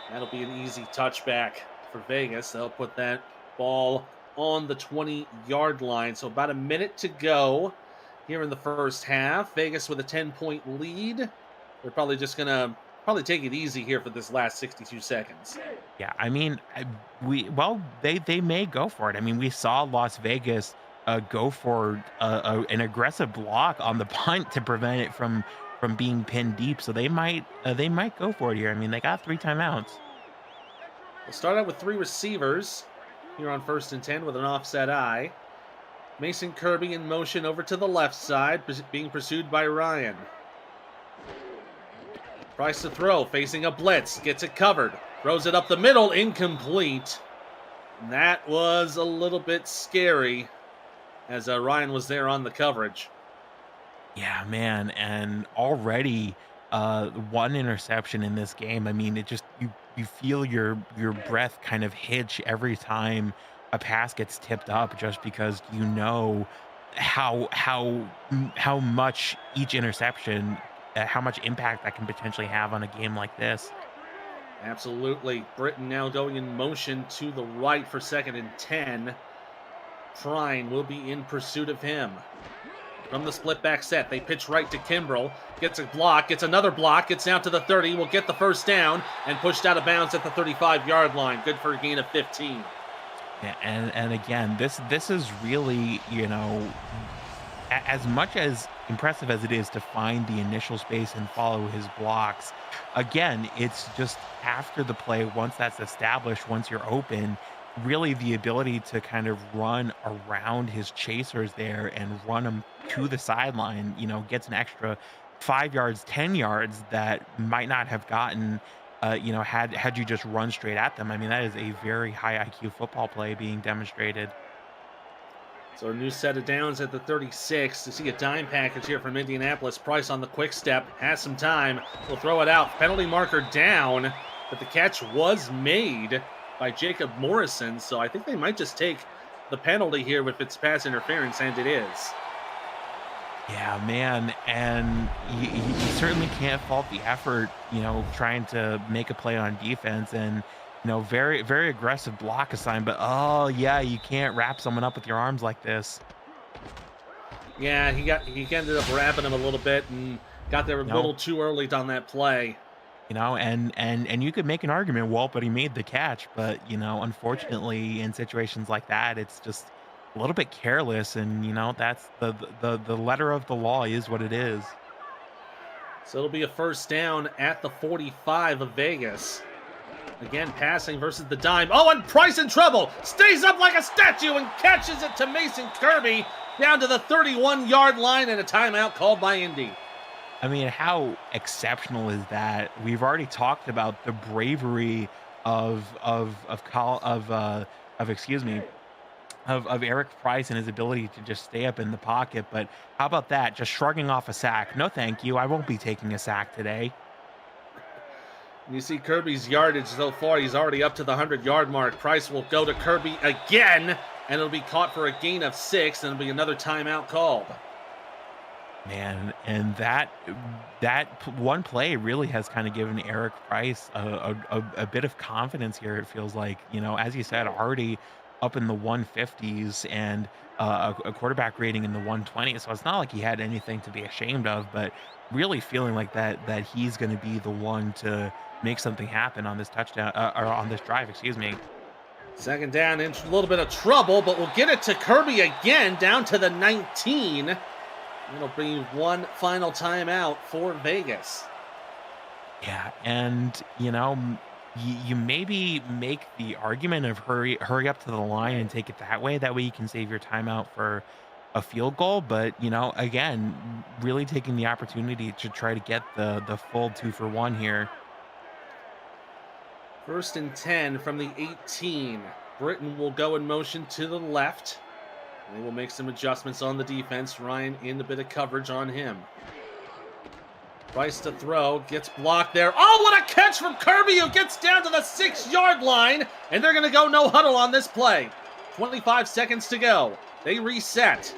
That'll be an easy touchback for Vegas. They'll put that ball on the 20-yard line. So about a minute to go here in the first half. Vegas with a 10-point lead. They're probably just going to take it easy here for this last 62 seconds. Yeah, I mean, they may go for it. I mean, we saw Las Vegas go for an aggressive block on the punt to prevent it from being pinned deep. So they might go for it here. I mean, they got 3 timeouts. We'll start out with 3 receivers here on 1st and 10 with an offset eye. Mason Kirby in motion over to the left side, being pursued by Ryan. Tries to throw, facing a blitz, gets it covered, throws it up the middle, incomplete. And that was a little bit scary as Ryan was there on the coverage. Yeah, man, and already 1 interception in this game. I mean, it just you feel your breath kind of hitch every time a pass gets tipped up, just because you know how much each interception, how much impact that can potentially have on a game like this. Absolutely. Britton now going in motion to the right for 2nd and 10. Prine will be in pursuit of him. From the split back set, they pitch right to Kimbrell. Gets a block, gets another block, gets down to the 30, will get the first down, and pushed out of bounds at the 35-yard line. Good for a gain of 15. Yeah, and again, this is really, you know, as much as impressive as it is to find the initial space and follow his blocks, again, it's just after the play, once that's established, once you're open, really the ability to kind of run around his chasers there and run them to the sideline, you know, gets an extra 5 yards, 10 yards that might not have gotten, you know, had you just run straight at them. I mean, that is a very high IQ football play being demonstrated. So a new set of downs at the 36 to see a dime package here from Indianapolis. Price on the quick step, has some time, will throw it out. Penalty marker down, but the catch was made by Jacob Morrison, so I think they might just take the penalty here with its pass interference, and it is. Yeah, man, and you certainly can't fault the effort, you know, trying to make a play on defense, and you know, very, very aggressive block assigned, but oh yeah, you can't wrap someone up with your arms like this. Yeah, he ended up wrapping him a little bit and got there a little too early on that play. You know, and you could make an argument, well, but he made the catch, but you know, unfortunately, in situations like that, it's just a little bit careless, and you know, that's the letter of the law is what it is. So it'll be a first down at the 45 of Vegas. Again, passing versus the dime. Oh, and Price in trouble. Stays up like a statue and catches it to Mason Kirby down to the 31-yard line, and a timeout called by Indy. I mean, how exceptional is that? We've already talked about the bravery of Eric Price and his ability to just stay up in the pocket, but how about that? Just shrugging off a sack. No, thank you. I won't be taking a sack today. You see Kirby's yardage so far. He's already up to the 100-yard mark. Price will go to Kirby again, and it'll be caught for a gain of 6, and it'll be another timeout called. Man, and that one play really has kind of given Eric Price a bit of confidence here. It feels like, you know, as you said, already up in the 150s and a quarterback rating in the 120s. So it's not like he had anything to be ashamed of, but really feeling like that he's going to be the one to make something happen on this touchdown or on this drive, excuse me. Second down, in a little bit of trouble, but we'll get it to Kirby again, down to the 19. It'll be one final timeout for Vegas. Yeah, and you know, you maybe make the argument of hurry up to the line and take it that way. That way you can save your timeout for a field goal. But you know, again, really taking the opportunity to try to get the full 2-for-1 here. 1st and 10 from the 18. Britton will go in motion to the left. They will make some adjustments on the defense. Ryan in a bit of coverage on him. Price to throw, gets blocked there. Oh, what a catch from Kirby, who gets down to the 6-yard line, and they're going to go no huddle on this play. 25 seconds to go. They reset.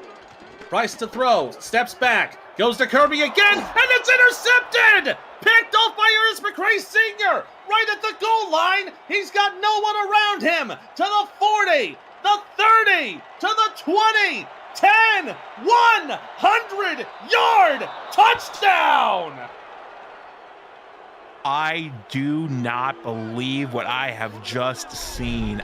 Price to throw, steps back, goes to Kirby again, and it's intercepted! Picked off by Ernest McCray Sr. Right at the goal line. He's got no one around him. To the 40, the 30, to the 20, 10, 100-yard touchdown! I do not believe what I have just seen.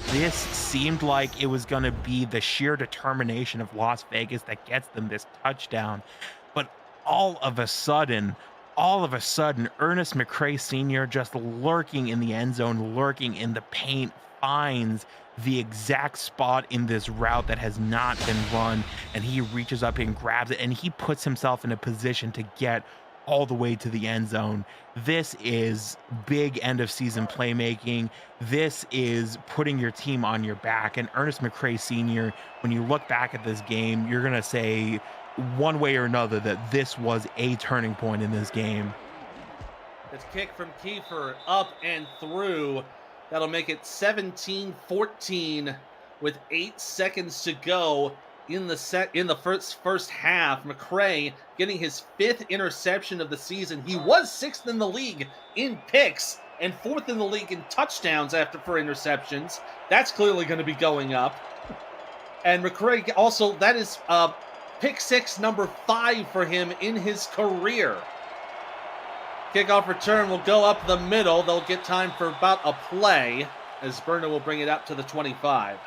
This seemed like it was going to be the sheer determination of Las Vegas that gets them this touchdown. But all of a sudden, Ernest McCray Sr. just lurking in the end zone, lurking in the paint, finds the exact spot in this route that has not been run, and he reaches up and grabs it, and he puts himself in a position to get all the way to the end zone. This is big end of season playmaking. This is putting your team on your back. And Ernest McCray Sr., when you look back at this game, you're going to say one way or another that this was a turning point in this game. It's kick from Kiefer up and through. That'll make it 17-14 with 8 seconds to go in the first half. McCray getting his 5th interception of the season. He was 6th in the league in picks and 4th in the league in touchdowns for interceptions. That's clearly going to be going up. And McCray also, that is pick 6 number 5 for him in his career. Kickoff return will go up the middle. They'll get time for about a play as Berna will bring it up to the 25.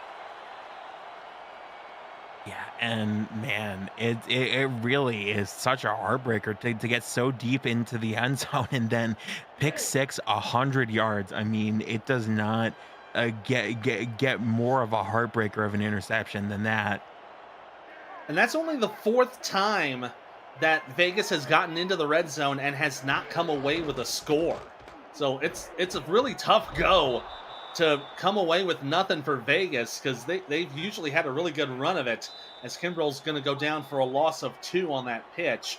Yeah, and man, it really is such a heartbreaker to get so deep into the end zone and then pick 6 100 yards. I mean, it does not get more of a heartbreaker of an interception than that. And that's only the 4th time that Vegas has gotten into the red zone and has not come away with a score. So it's a really tough go to come away with nothing for Vegas, because they've usually had a really good run of it, as Kimbrell's going to go down for a loss of 2 on that pitch.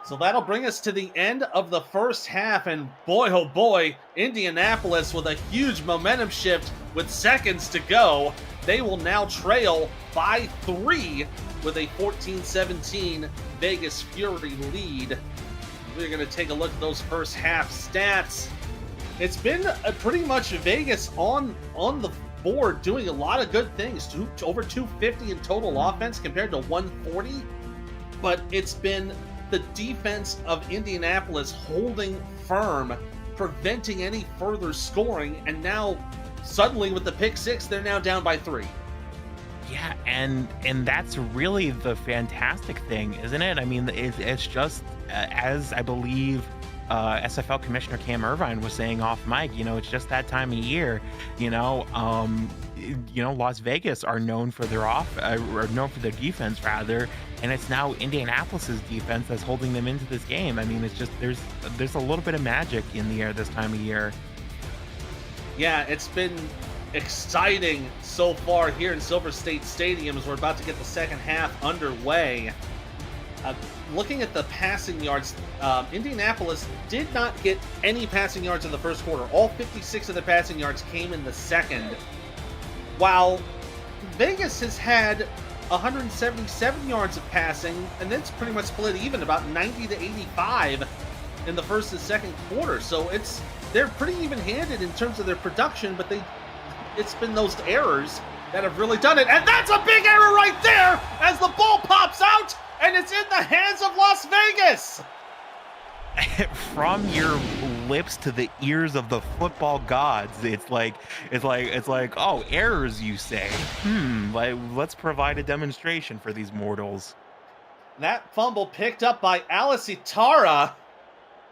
So that'll bring us to the end of the first half, and boy, oh boy, Indianapolis with a huge momentum shift with seconds to go. They will now trail by 3 with a 14-17 Vegas Fury lead. We're going to take a look at those first half stats. It's been pretty much Vegas on the board doing a lot of good things. Over 250 in total offense compared to 140. But it's been the defense of Indianapolis holding firm, preventing any further scoring. And now, suddenly with the pick 6, they're now down by 3. Yeah, and that's really the fantastic thing, isn't it? I mean, it's just, as I believe SFL Commissioner Cam Irvine was saying off mic, it's just that time of year. Las Vegas are known for their defense rather, and it's now Indianapolis's defense that's holding them into this game. I mean, it's just there's a little bit of magic in the air this time of year. Yeah, it's been exciting so far here in Silver State Stadium as we're about to get the second half underway. Looking at the passing yards, Indianapolis did not get any passing yards in the first quarter. All 56 of the passing yards came in the second, while Vegas has had 177 yards of passing, and it's pretty much split even, about 90 to 85 in the first and second quarter. So they're pretty even-handed in terms of their production, but it's been those errors that have really done it. And that's a big error right there as the ball pops out and it's in the hands of Las Vegas. From your lips to the ears of the football gods, it's like, oh, errors, you say? Let's provide a demonstration for these mortals. That fumble picked up by Alice Itara,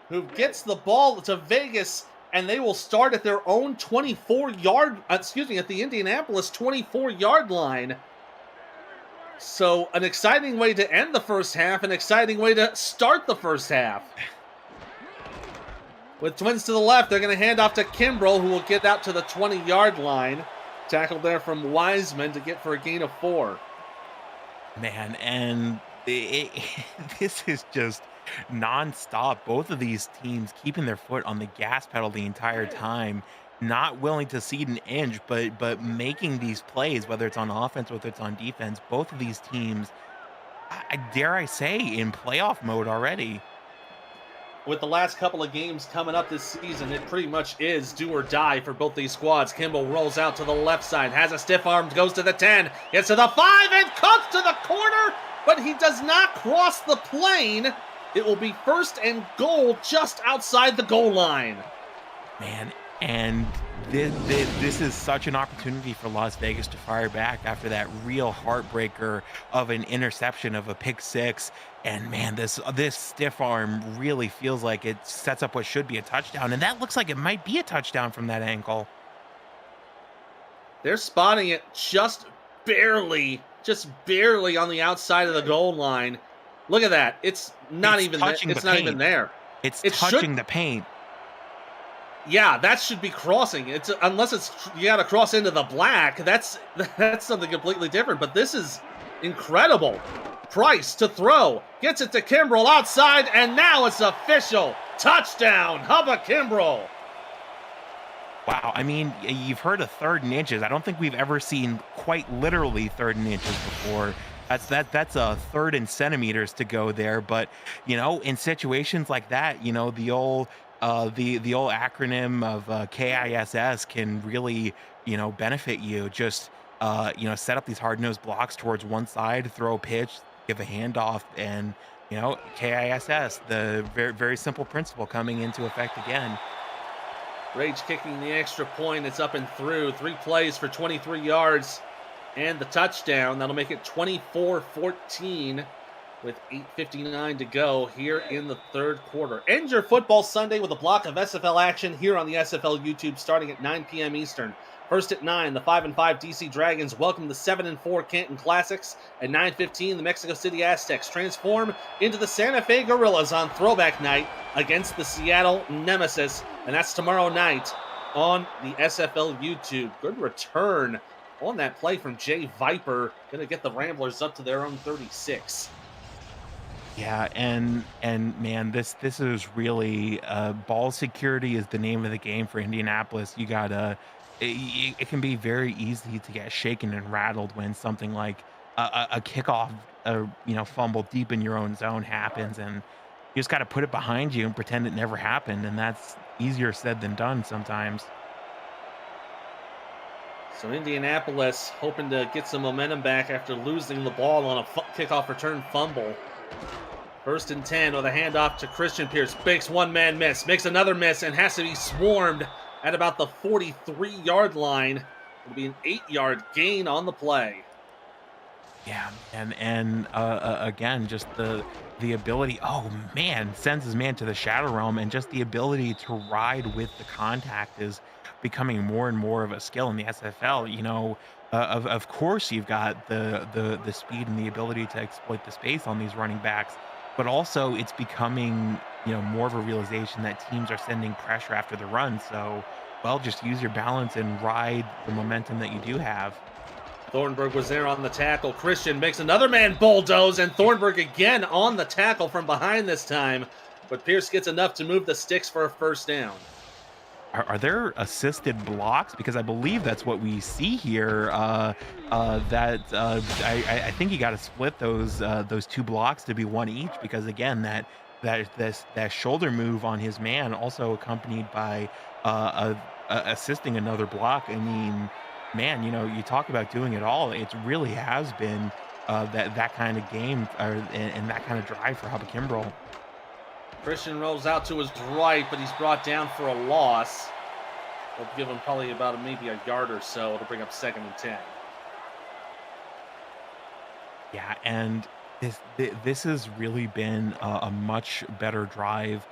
who gets the ball to Vegas, and they will start at their own at the Indianapolis 24-yard line. So an exciting way to end the first half, an exciting way to start the first half. With Twins to the left, they're going to hand off to Kimbrell, who will get out to the 20-yard line. Tackled there from Wiseman to get for a gain of 4. Man, and this is just nonstop. Both of these teams keeping their foot on the gas pedal the entire time, not willing to cede an inch, but making these plays, whether it's on offense, whether it's on defense. Both of these teams, dare I say, in playoff mode already. With the last couple of games coming up this season, it pretty much is do or die for both these squads. Kimball rolls out to the left side, has a stiff arm, goes to the 10, gets to the 5, and cuts to the corner, but he does not cross the plane. It will be first and goal just outside the goal line. Man, and this is such an opportunity for Las Vegas to fire back after that real heartbreaker of an interception of a pick six. And man, this stiff arm really feels like it sets up what should be a touchdown, and that looks like it might be a touchdown from that ankle. They're spotting it just barely on the outside of the goal line. Look at that. It's not even touching it's the not paint. even there. It's It touching should the paint. Yeah, that should be crossing. It's unless it's you got to cross into the black. That's something completely different. But this is incredible. Price to throw, gets it to Kimbrell outside, and now it's official. Touchdown, Hubba Kimbrell. Wow, I mean, you've heard of third and inches. I don't think we've ever seen quite literally third and inches before. That's a third in centimeters to go there. But in situations like that, the old acronym of KISS can really benefit you. Just set up these hard nosed blocks towards one side, throw a pitch, give a handoff, and KISS. The very very simple principle coming into effect again. Rage kicking the extra point. It's up and through. 3 plays for 23 yards and the touchdown. That'll make it 24-14 with 8:59 to go here in the third quarter. End your football Sunday with a block of SFL action here on the SFL YouTube starting at 9 p.m. Eastern. First at 9, the 5-5 DC Dragons welcome the 7-4 Canton Classics. At 9:15, the Mexico City Aztecs transform into the Santa Fe Gorillas on throwback night against the Seattle Nemesis. And that's tomorrow night on the SFL YouTube. Good return on that play from Jay Viper. Going to get the Ramblers up to their own 36. Yeah, and man, this is really ball security is the name of the game for Indianapolis. You gotta it can be very easy to get shaken and rattled when something like a kickoff, fumble deep in your own zone happens, and you just got to put it behind you and pretend it never happened, and that's easier said than done sometimes. So Indianapolis hoping to get some momentum back after losing the ball on a kickoff return fumble. First and 10 with a handoff to Christian Pierce. Makes one man miss, makes another miss, and has to be swarmed at about the 43-yard line. It'll be an 8-yard gain on the play. Yeah, and again, just the ability. Oh man, sends his man to the shadow realm, and just the ability to ride with the contact is becoming more and more of a skill in the SFL. Of course, you've got the speed and the ability to exploit the space on these running backs, but also it's becoming more of a realization that teams are sending pressure after the run. So, well, just use your balance and ride the momentum that you do have. Thornburg was there on the tackle. Christian makes another man bulldoze, and Thornburg again on the tackle from behind this time. But Pierce gets enough to move the sticks for a first down. Are there assisted blocks? Because I believe that's what we see here. I think you got to split those 2 blocks to be 1 each. Because again, that shoulder move on his man also accompanied by assisting another block. I mean, man, you talk about doing it all. It really has been that kind of game and that kind of drive for Hubba Kimbrell. Christian rolls out to his right, but he's brought down for a loss. They'll give him probably about maybe a yard or so to bring up 2nd and 10. Yeah, and this has really been a much better drive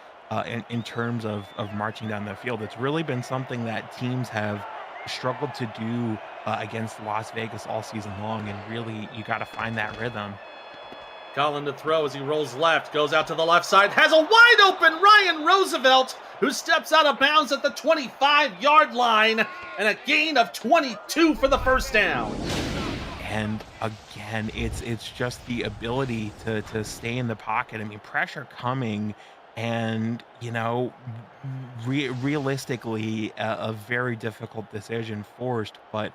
in terms of marching down the field. It's really been something that teams have struggled to do against Las Vegas all season long, and really you got to find that rhythm. Collin to throw as he rolls left, goes out to the left side, has a wide open Ryan Roosevelt, who steps out of bounds at the 25-yard line, and a gain of 22 for the first down. And again, it's just the ability to stay in the pocket. I mean, pressure coming, and realistically, a very difficult decision forced. But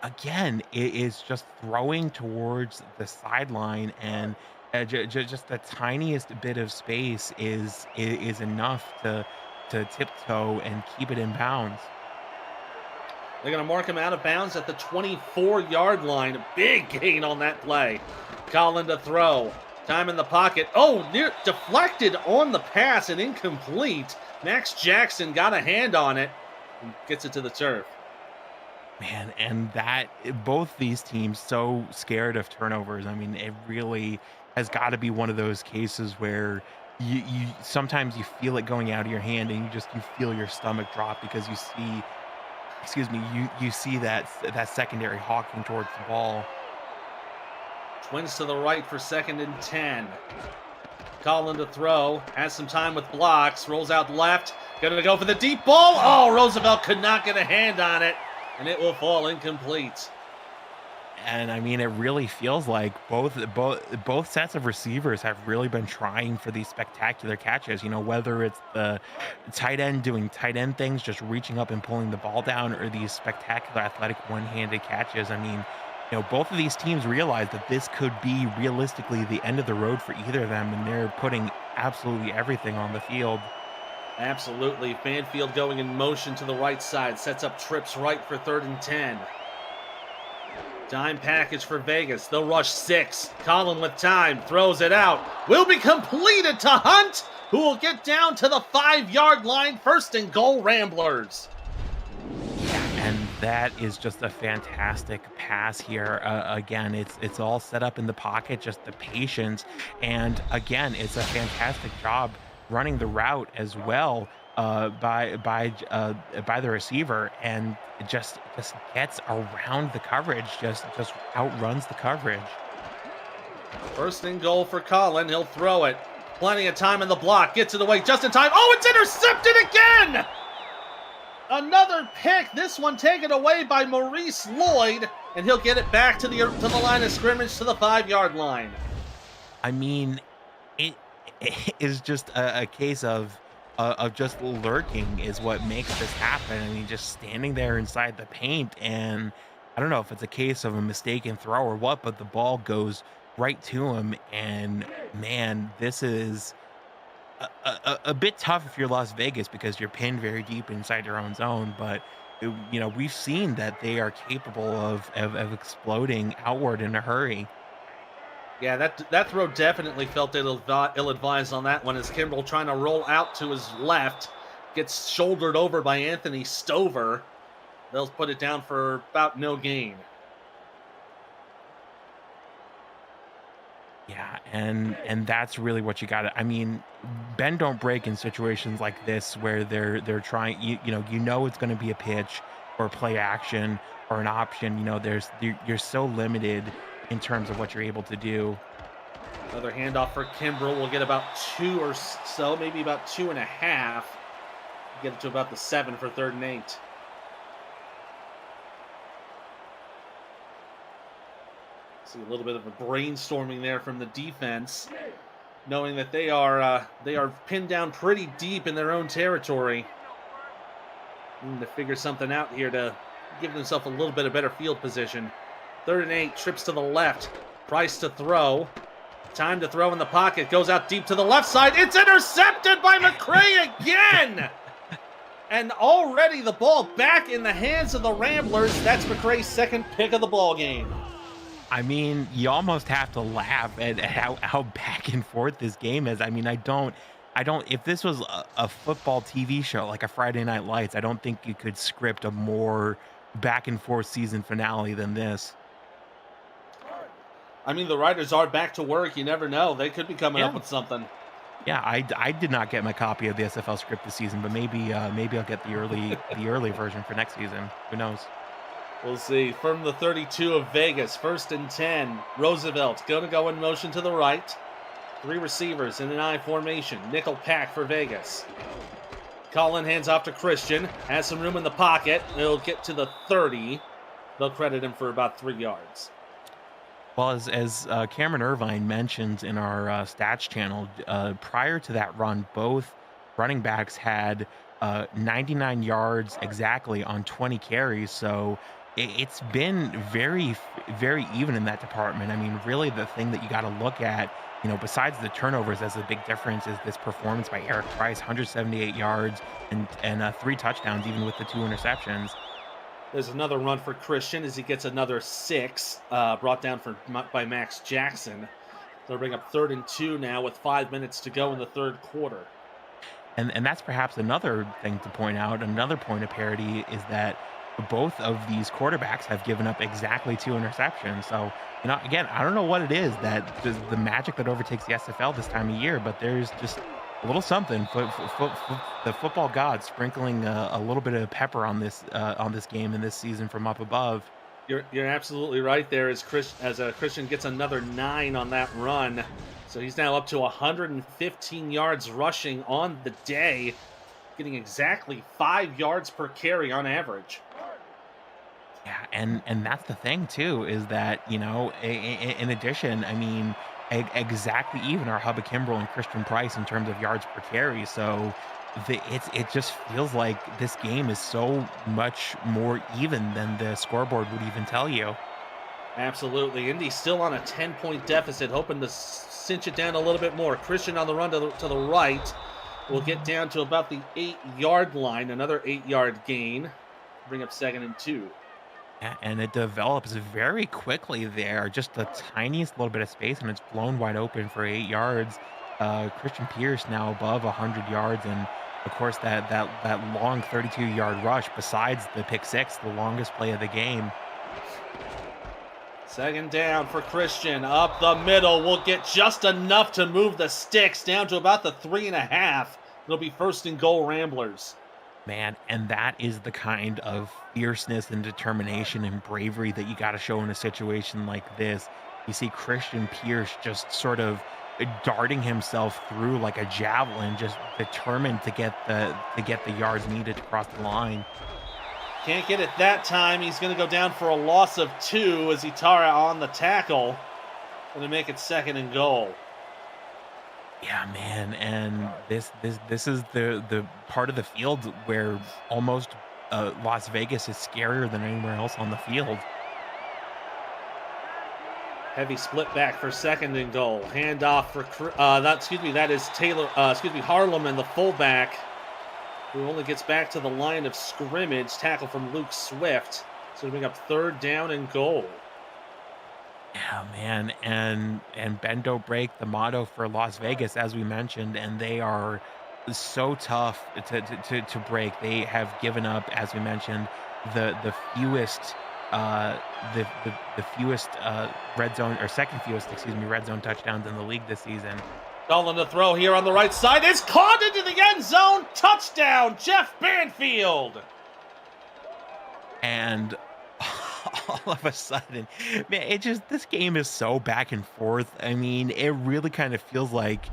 again, it is just throwing towards the sideline, and Just the tiniest bit of space is enough to tiptoe and keep it in bounds. They're going to mark him out of bounds at the 24-yard line. Big gain on that play. Collin to throw. Time in the pocket. Oh, near deflected on the pass and incomplete. Max Jackson got a hand on it and gets it to the turf. Man, and that both these teams so scared of turnovers. I mean, it really has got to be one of those cases where you sometimes you feel it going out of your hand and you feel your stomach drop because you see, excuse me, you see that secondary hawking towards the ball. Twins to the right for 2nd and 10. Collin to throw. Has some time with blocks. Rolls out left. Gonna go for the deep ball. Oh, Roosevelt could not get a hand on it. And it will fall incomplete. And I mean, it really feels like both sets of receivers have really been trying for these spectacular catches. You know, whether it's the tight end doing tight end things, just reaching up and pulling the ball down, or these spectacular athletic one-handed catches. I mean, you know, both of these teams realize that this could be realistically the end of the road for either of them, and they're putting absolutely everything on the field. Absolutely. Banfield going in motion to the right side. Sets up trips right for 3rd and 10. Dime package for Vegas. They'll rush 6. Collin with time. Throws it out. Will be completed to Hunt, who will get down to the 5-yard line. 1st and goal, Ramblers. And that is just a fantastic pass here. Again, it's all set up in the pocket, just the patience. And again, it's a fantastic job running the route as well by the receiver, and just gets around the coverage, just outruns the coverage. 1st and goal for Collin. He'll throw it. Plenty of time in the block. Gets it away just in time. Oh, it's intercepted again! Another pick. This one taken away by Maurice Lloyd, and he'll get it back to the line of scrimmage to the 5-yard line. I mean, it is just a case of just lurking is what makes this happen. I mean, just standing there inside the paint, and I don't know if it's a case of a mistaken throw or what, but the ball goes right to him. And man, this is a bit tough if you're Las Vegas because you're pinned very deep inside your own zone. But you know, we've seen that they are capable of exploding outward in a hurry. Yeah, that throw definitely felt ill-advised on that one, as Kimbrell trying to roll out to his left. Gets shouldered over by Anthony Stover. They'll put it down for about no gain. Yeah, and that's really what you got to. I mean, bend don't break in situations like this where they're trying. You know it's going to be a pitch or play action or an option. You know, you're so limited in terms of what you're able to do. Another handoff for Kimbrell. We'll get about 2 or so, maybe about 2.5. Get it to about the 7 for 3rd and 8. See a little bit of a brainstorming there from the defense, knowing that they are pinned down pretty deep in their own territory. Need to figure something out here to give themselves a little bit of better field position. 3rd and 8, trips to the left. Price to throw. Time to throw in the pocket. Goes out deep to the left side. It's intercepted by McCray again! And already the ball back in the hands of the Ramblers. That's McCray's 2nd pick of the ball game. I mean, you almost have to laugh at how back and forth this game is. I mean, I don't. If this was a football TV show like a Friday Night Lights, I don't think you could script a more back and forth season finale than this. I mean, the writers are back to work. You never know; they could be coming up with something. Yeah, I did not get my copy of the SFL script this season, but maybe I'll get the early version for next season. Who knows? We'll see. From the 32 of Vegas, 1st and 10. Roosevelt going to go in motion to the right. 3 receivers in an I formation. Nickel pack for Vegas. Collin hands off to Christian. Has some room in the pocket. It'll get to the 30. They'll credit him for about 3 yards. Well, as Cameron Irvine mentioned in our stats channel, prior to that run, both running backs had 99 yards exactly on 20 carries. So it's been very even in that department. I mean, really, the thing that you got to look at, besides the turnovers as a big difference, is this performance by Eric Price, 178 yards and 3 touchdowns, even with the 2 interceptions. There's another run for Christian as he gets another 6, brought down by Max Jackson. They'll bring up 3rd and 2 now with 5 minutes to go in the third quarter. And that's perhaps another thing to point out. Another point of parity is that both of these quarterbacks have given up exactly 2 interceptions. So, again, I don't know what it is that the magic that overtakes the SFL this time of year, but there's just a little something. The football gods sprinkling a little bit of pepper on this game and this season from up above. You're absolutely right there as Christian gets another 9 on that run. So he's now up to 115 yards rushing on the day, getting exactly 5 yards per carry on average. Yeah, and that's the thing too, is that, in addition, I mean, exactly even are Hubba Kimbrell and Christian Price in terms of yards per carry. So it just feels like this game is so much more even than the scoreboard would even tell you. Absolutely. Indy's still on a 10-point deficit, hoping to cinch it down a little bit more. Christian on the run to the right will get down to about the 8-yard line, another 8-yard gain. Bring up 2nd and 2. Yeah, and it develops very quickly there, just the tiniest little bit of space, and it's blown wide open for 8 yards. Christian Pierce now above 100 yards, and of course that long 32-yard rush. Besides the pick six, the longest play of the game. Second down for Christian. Up the middle. Will get just enough to move the sticks down to about the 3.5. It'll be 1st and goal Ramblers. Man, and that is the kind of fierceness and determination and bravery that you got to show in a situation like this. You see Christian Pierce just sort of darting himself through like a javelin, just determined to get the yards needed to cross the line. Can't get it that time. He's going to go down for a loss of 2 as Itara on the tackle. Going to make it 2nd and goal. Yeah, man, and this is the part of the field where almost Las Vegas is scarier than anywhere else on the field. Heavy split back for 2nd and goal. Handoff for that is Harlem and the fullback, who only gets back to the line of scrimmage. Tackle from Luke Swift. So we bring up 3rd down and goal. Yeah, man, and bend don't break, the motto for Las Vegas, as we mentioned, and they are so tough to break. They have given up, as we mentioned, the fewest the fewest red zone, or second fewest, excuse me, red zone touchdowns in the league this season. Calling the throw here on the right side. It's caught into the end zone. Touchdown, Jeff Banfield. And all of a sudden, man, this game is so back and forth. I mean, it really kind of feels like,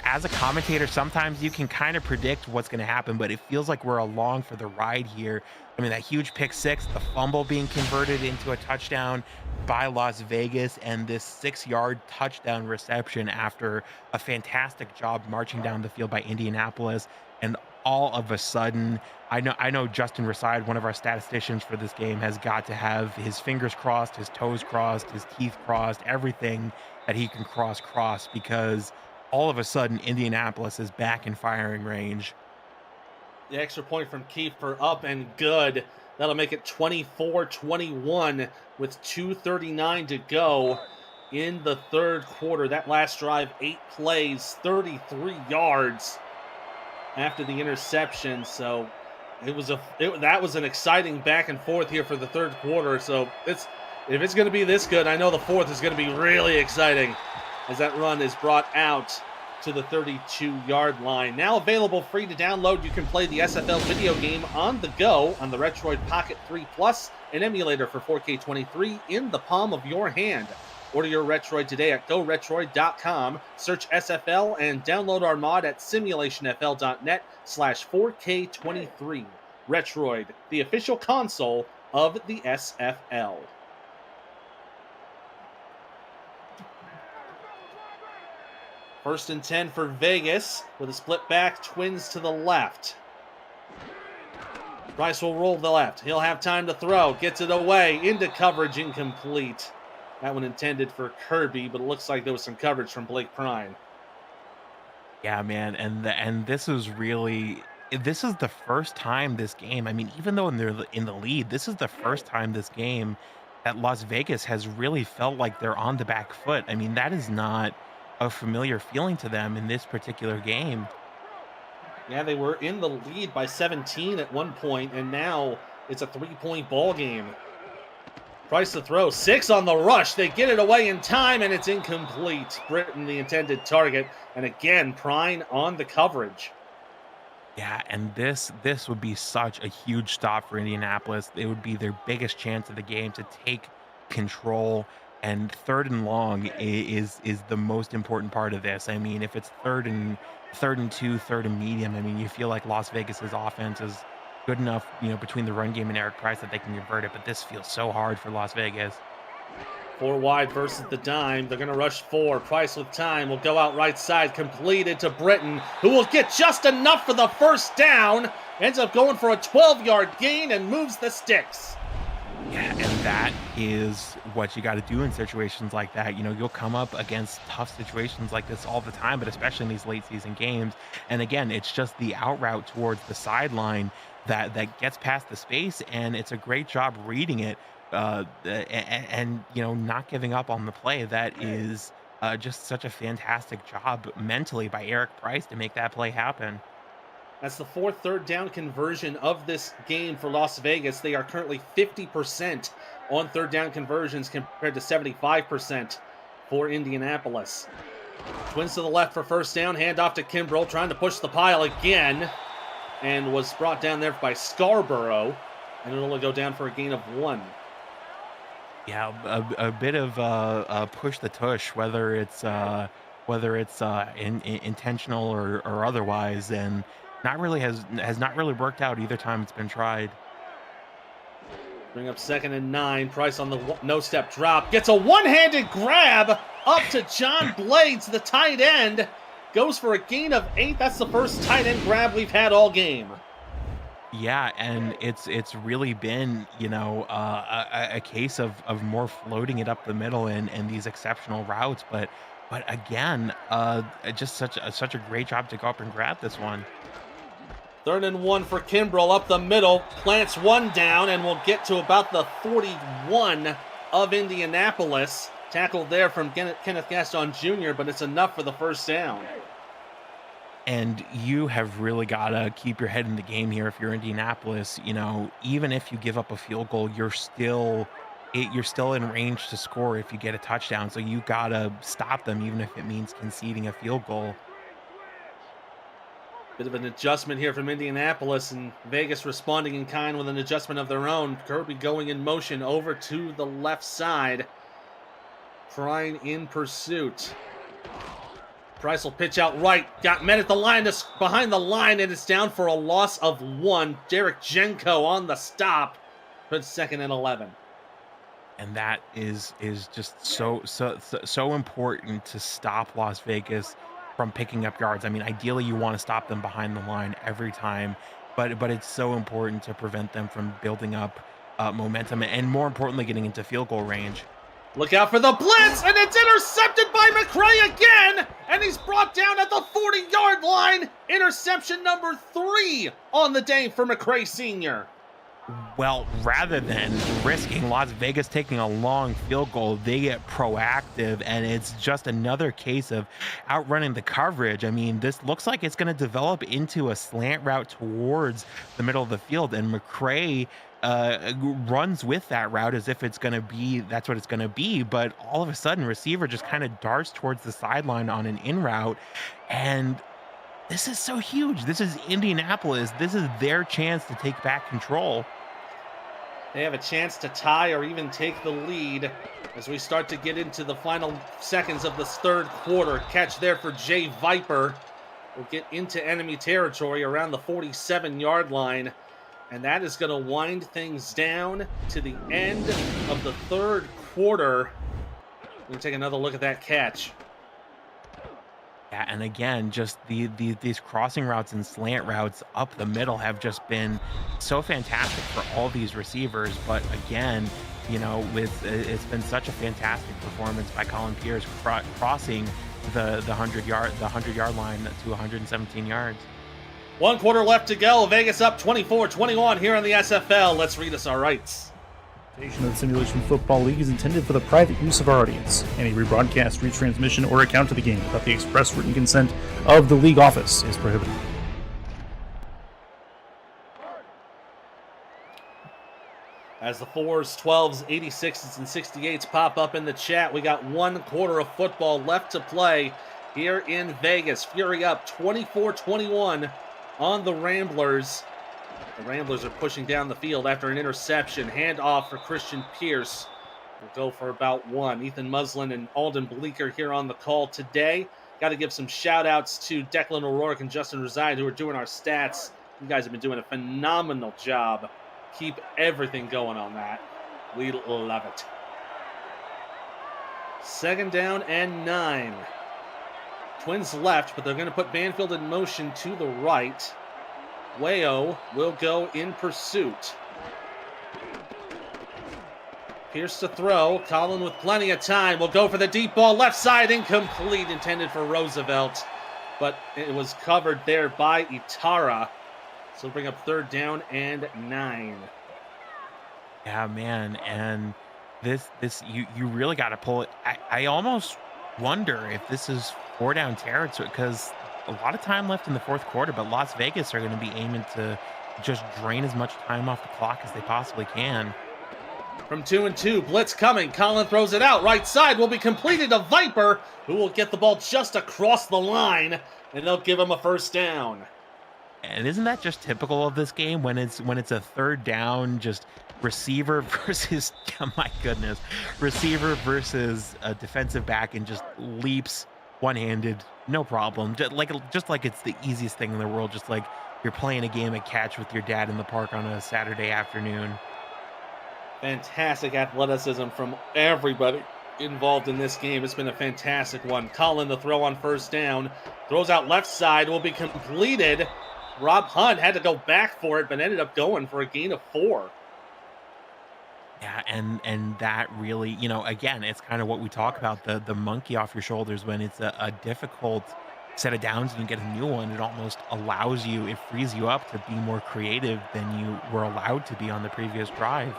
as a commentator, sometimes you can kind of predict what's going to happen, but it feels like we're along for the ride here. I mean, that huge pick six, the fumble being converted into a touchdown by Las Vegas, and this 6-yard touchdown reception after a fantastic job marching down the field by Indianapolis. And all of a sudden, I know Justin Reside, one of our statisticians for this game, has got to have his fingers crossed, his toes crossed, his teeth crossed, everything that he can cross, because all of a sudden Indianapolis is back in firing range. The extra point from Kiefer up and good. That'll make it 24-21 with 2:39 to go in the third quarter. That last drive, 8 plays, 33 yards after the interception. So that was an exciting back and forth here for the third quarter. So if it's going to be this good, I know the fourth is going to be really exciting as that run is brought out to the 32-yard line. Now available free to download, you can play the SFL video game on the go on the Retroid Pocket 3 Plus, an emulator for 4K23 in the palm of your hand. Order your Retroid today at GoRetroid.com. Search SFL and download our mod at simulationfl.net/4K23. Retroid, the official console of the SFL. First and 10 for Vegas with a split back, twins to the left. Price will roll the left. He'll have time to throw. Gets it away. Into coverage, incomplete. That one intended for Kirby, but it looks like there was some coverage from Blake Prine. Yeah, man, and this is the first time this game. I mean, even though they're in the lead, this is the first time this game that Las Vegas has really felt like they're on the back foot. I mean, that is not a familiar feeling to them in this particular game. Yeah, they were in the lead by 17 at one point, and now it's a 3-point ball game. Price to throw. 6 on the rush. They get it away in time, and it's incomplete. Britton, the intended target. And again, Prine on the coverage. Yeah, and this would be such a huge stop for Indianapolis. It would be their biggest chance of the game to take control. And third and long is the most important part of this. I mean, if it's third and two, third and medium, I mean, you feel like Las Vegas's offense is good enough, between the run game and Eric Price that they can convert it. But this feels so hard for Las Vegas. 4 wide versus the dime. They're going to rush 4. Price with time will go out right side, completed to Britton, who will get just enough for the first down. Ends up going for a 12-yard gain and moves the sticks. Yeah, and that is what you got to do in situations like that. You'll come up against tough situations like this all the time, but especially in these late season games. And again, it's just the out route towards the sideline that gets past the space, and it's a great job reading it. And not giving up on the play. That is just such a fantastic job mentally by Eric Price to make that play happen. That's the 4th third down conversion of this game for Las Vegas. They are currently 50% on third down conversions compared to 75% for Indianapolis. Twins to the left for first down. Hand off to Kimbrell, trying to push the pile again, and was brought down there by Scarborough, and it'll only go down for a gain of 1. Yeah, a bit of push the tush, whether it's intentional or otherwise, and has not really worked out either time it's been tried. Bring up 2nd and 9. Price on the no-step drop. Gets a one-handed grab up to John Blades, the tight end. Goes for a gain of 8. That's the first tight end grab we've had all game. Yeah, and it's really been a case of more floating it up the middle and these exceptional routes, but again, just such a great job to go up and grab this one. 3rd and 1 for Kimbrell up the middle, plants one down, and will get to about the 41 of Indianapolis. Tackled there from Kenneth Gaston Jr., but it's enough for the first down. And you have really got to keep your head in the game here if you're Indianapolis. Even if you give up a field goal, you're still in range to score if you get a touchdown. So you got to stop them, even if it means conceding a field goal. Bit of an adjustment here from Indianapolis, and Vegas responding in kind with an adjustment of their own. Kirby going in motion over to the left side. Prine in pursuit. Price will pitch out right. Got met at the line, behind the line, and it's down for a loss of 1. Derek Jenko on the stop. Puts 2nd and 11. And that is just so important to stop Las Vegas from picking up yards. I mean, ideally you want to stop them behind the line every time, but it's so important to prevent them from building up momentum and, more importantly, getting into field goal range. Look out for the blitz, and it's intercepted by McCray again, and he's brought down at the 40-yard line. Interception number 3 on the day for McCray Sr. Well, rather than risking Las Vegas taking a long field goal, they get proactive, and it's just another case of outrunning the coverage. I mean, this looks like it's going to develop into a slant route towards the middle of the field, and McCray runs with that route as if that's what it's going to be. But all of a sudden, receiver just kind of darts towards the sideline on an in route, and this is so huge. This is Indianapolis. This is their chance to take back control. They have a chance to tie or even take the lead as we start to get into the final seconds of this third quarter. Catch there for Jay Viper. We'll get into enemy territory around the 47-yard line, and that is going to wind things down to the end of the third quarter. We'll take another look at that catch. Yeah, and again, just these crossing routes and slant routes up the middle have just been so fantastic for all these receivers. But again, it's been such a fantastic performance by Colin Pierce crossing the 100-yard line to 117 yards. 1 quarter left to go. Vegas up 24-21 here on the SFL. Let's read us our rights. The Simulation Football League is intended for the private use of our audience. Any rebroadcast, retransmission, or account of the game without the express written consent of the league office is prohibited. As the 4s, 12s, 86s, and 68s pop up in the chat, we got 1 quarter of football left to play here in Vegas. Fury up 24-21 on the Ramblers. The Ramblers are pushing down the field after an interception. Handoff for Christian Pierce. We'll go for about one. Ethan Muslin and Alden Bleeker here on the call today. Got to give some shout-outs to Declan O'Rourke and Justin Reside, who are doing our stats. You guys have been doing a phenomenal job. Keep everything going on that. We love it. 2nd down and 9. Twins left, but they're going to put Banfield in motion to the right. Wayo will go in pursuit. Pierce to throw. Colin with plenty of time will go for the deep ball. Left side, incomplete, intended for Roosevelt. But it was covered there by Itara. So bring up 3rd down and 9. Yeah, man, and this you really got to pull it. I almost wonder if this is 4-down territory, because a lot of time left in the 4th quarter, but Las Vegas are going to be aiming to just drain as much time off the clock as they possibly can. From 2 and 2, blitz coming. Colin throws it out. Right side will be completed to Viper, who will get the ball just across the line, and they'll give him a 1st down. And isn't that just typical of this game when it's a 3rd down, just receiver versus oh my goodness, receiver versus a defensive back, and just leaps one-handed, no problem. Just like it's the easiest thing in the world, just like you're playing a game of catch with your dad in the park on a Saturday afternoon. Fantastic athleticism from everybody involved in this game. It's been a fantastic one. Colin, the throw on 1st down. Throws out left side, will be completed. Rob Hunt had to go back for it, but ended up going for a gain of 4. Yeah, and that really, again, it's kind of what we talk about, the monkey off your shoulders when it's a difficult set of downs and you get a new one. It almost allows you, it frees you up to be more creative than you were allowed to be on the previous drive.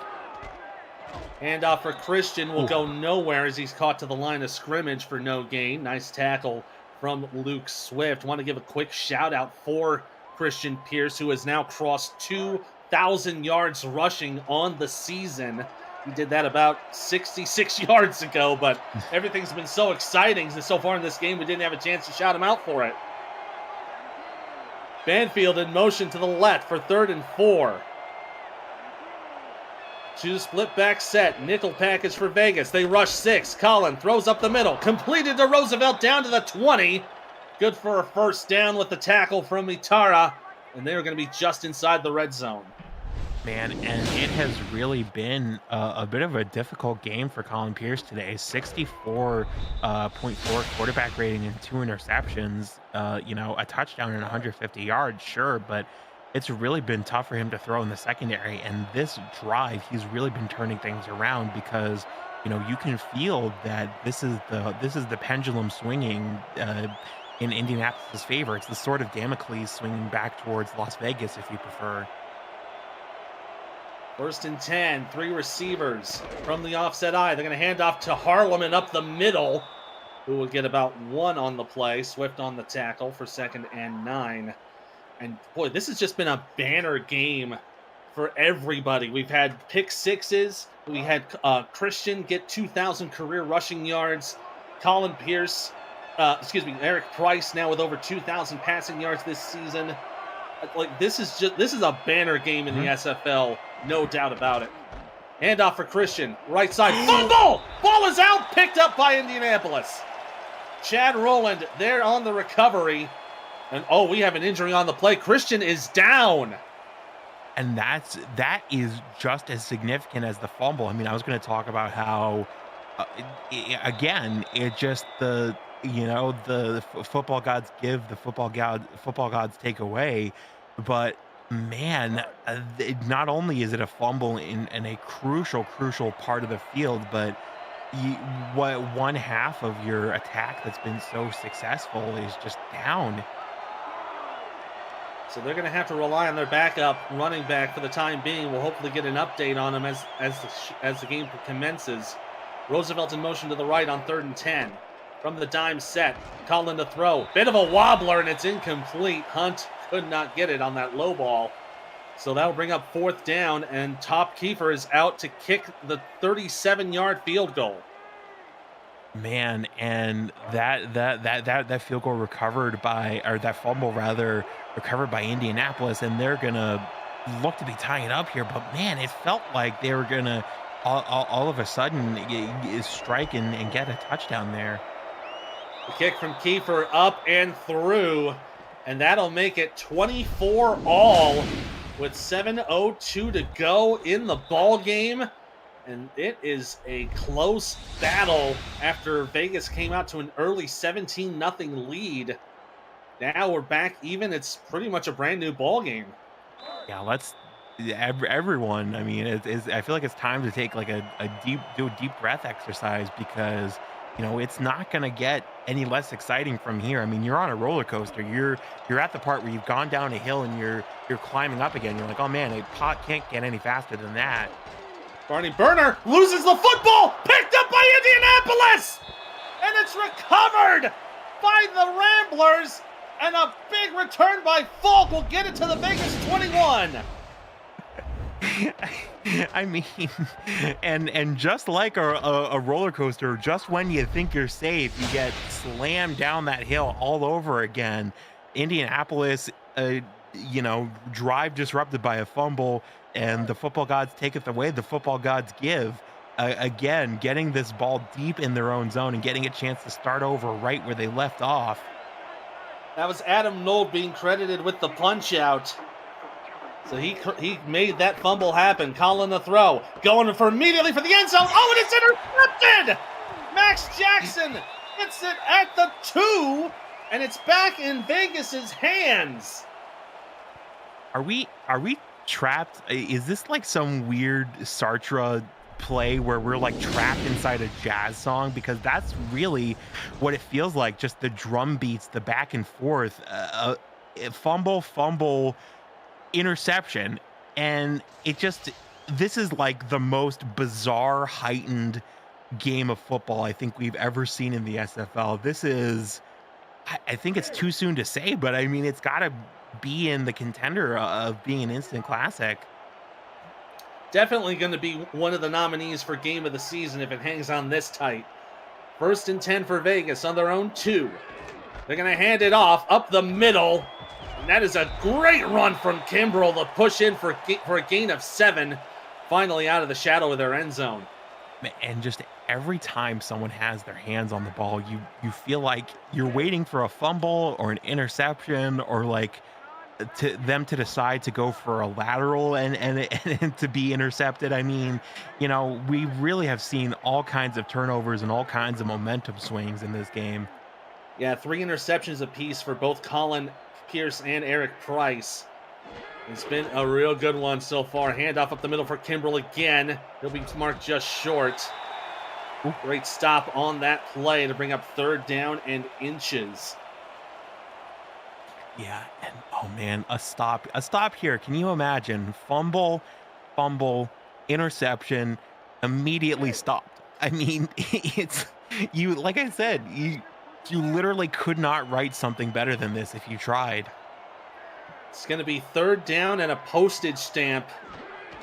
Handoff for Christian will go nowhere as he's caught to the line of scrimmage for no gain. Nice tackle from Luke Swift. Want to give a quick shout out for Christian Pierce, who has now crossed 2,000 yards rushing on the season. He did that about 66 yards ago, but everything's been so exciting so far in this game, we didn't have a chance to shout him out for it. Banfield in motion to the left for 3rd and 4. 2 split back set, nickel package for Vegas. They rush 6. Colin throws up the middle, completed to Roosevelt down to the 20. Good for a 1st down with the tackle from Itara, and they're going to be just inside the red zone. Man, and it has really been a bit of a difficult game for Colin Pierce today. 64.4 quarterback rating and 2 interceptions. A touchdown and 150 yards, sure, but it's really been tough for him to throw in the secondary. And this drive, he's really been turning things around because you can feel that this is the pendulum swinging in Indianapolis' favor. It's the sword of Damocles swinging back towards Las Vegas, if you prefer. 1st and 10, 3 receivers from the offset eye. They're going to hand off to Harleman up the middle, who will get about 1 on the play. Swift on the tackle for 2nd and 9. And boy, this has just been a banner game for everybody. We've had pick sixes. We had Christian get 2,000 career rushing yards. Colin Pierce, Eric Price now with over 2,000 passing yards this season. This is a banner game in the SFL, no doubt about it. Handoff for Christian, right side, fumble! Ball is out, picked up by Indianapolis. Chad Rowland there on the recovery. And we have an injury on the play. Christian is down. And that is just as significant as the fumble. I mean, I was going to talk about how, again, it just the you know, the football gods give, the football gods take away. But man, not only is it a fumble in a crucial part of the field, but you, what one half of your attack that's been so successful is just down. So they're going to have to rely on their backup running back for the time being. We'll hopefully get an update on him as the game commences. Roosevelt in motion to the right on 3rd and 10. From the dime set, Colin to throw. Bit of a wobbler, and it's incomplete. Hunt could not get it on that low ball. So that'll bring up 4th down, and Top Kiefer is out to kick the 37-yard field goal. Man, and that field goal recovered by, or that fumble rather, recovered by Indianapolis, and they're gonna look to be tying it up here. But man, it felt like they were gonna all of a sudden strike and get a touchdown there. The kick from Kiefer up and through, and that'll make it 24-all with 7:02 to go in the ball game. And it is a close battle after Vegas came out to an early 17-0 lead. Now we're back even. It's pretty much a brand new ball game. Yeah, everyone. I mean, I feel like it's time to take like a deep breath exercise, because you know it's not going to get any less exciting from here. I mean, you're on a roller coaster. You're at the part where you've gone down a hill and you're climbing up again. You're like, oh man, it can't get any faster than that. Barney Burner loses the football, picked up by Indianapolis, and it's recovered by the Ramblers, and a big return by Falk will get it to the Vegas 21. I mean, and just like a roller coaster, just when you think you're safe, you get slammed down that hill all over again. Indianapolis, drive disrupted by a fumble, and the football gods taketh away, the football gods give. Again, getting this ball deep in their own zone and getting a chance to start over right where they left off. That was Adam Knoll being credited with the punch out. So he made that fumble happen. Colin the throw, going for immediately for the end zone. Oh, and it's intercepted! Max Jackson gets it at the 2, and it's back in Vegas's hands. Are we trapped? Is this like some weird Sartre play where we're like trapped inside a jazz song? Because that's really what it feels like. Just the drum beats, the back and forth, fumble, interception, and this is like the most bizarre, heightened game of football I think we've ever seen in the SFL. This is, I think it's too soon to say, but I mean, it's got to be in the contender of being an instant classic. Definitely going to be one of the nominees for game of the season if it hangs on this tight. 1st and 10 for Vegas on their own 2. They're going to hand it off up the middle, and that is a great run from Kimbrell to push in for a gain of 7, finally out of the shadow of their end zone. And just every time someone has their hands on the ball, you feel like you're waiting for a fumble or an interception, or like to them to decide to go for a lateral and to be intercepted. I mean, we really have seen all kinds of turnovers and all kinds of momentum swings in this game. Yeah, 3 interceptions apiece for both Colin Pierce and Eric Price. It's been a real good one so far. Handoff up the middle for Kimbrell again. He'll be marked just short. Ooh. Great stop on that play to bring up 3rd down and inches. Yeah, and oh man, a stop here. Can you imagine? Fumble, interception, immediately stopped. I mean, it's you. Like I said, you literally could not write something better than this if you tried. It's going to be 3rd down and a postage stamp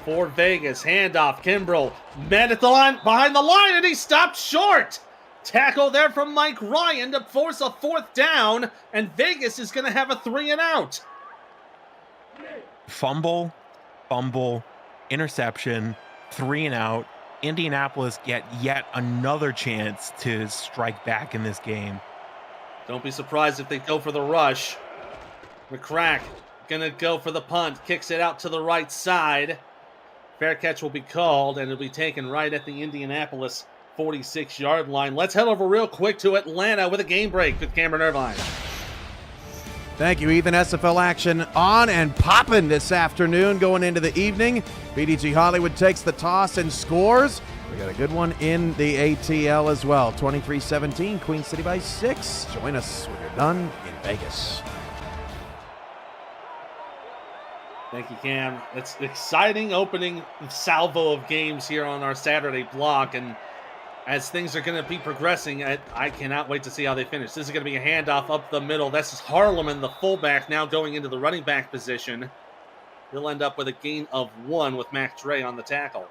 for Vegas. Handoff, Kimbrell met at the line, behind the line, and he stopped short. Tackle there from Mike Ryan to force a 4th down, and Vegas is going to have a 3 and out. Fumble, interception, 3 and out. Indianapolis get yet another chance to strike back in this game. Don't be surprised if they go for the rush. McCrack gonna go for the punt, kicks it out to the right side. Fair catch will be called, and it'll be taken right at the Indianapolis 46-yard line. Let's head over real quick to Atlanta with a game break with Cameron Irvine. Thank you, Ethan. SFL action on and popping this afternoon going into the evening. BDG Hollywood takes the toss and scores. We got a good one in the ATL as well. 23-17, Queen City by 6. Join us when you're done in Vegas. Thank you, Cam. It's exciting opening salvo of games here on our Saturday block, and as things are going to be progressing, I cannot wait to see how they finish. This is going to be a handoff up the middle. This is Harleman, the fullback, now going into the running back position. He'll end up with a gain of 1 with Mac Dre on the tackle.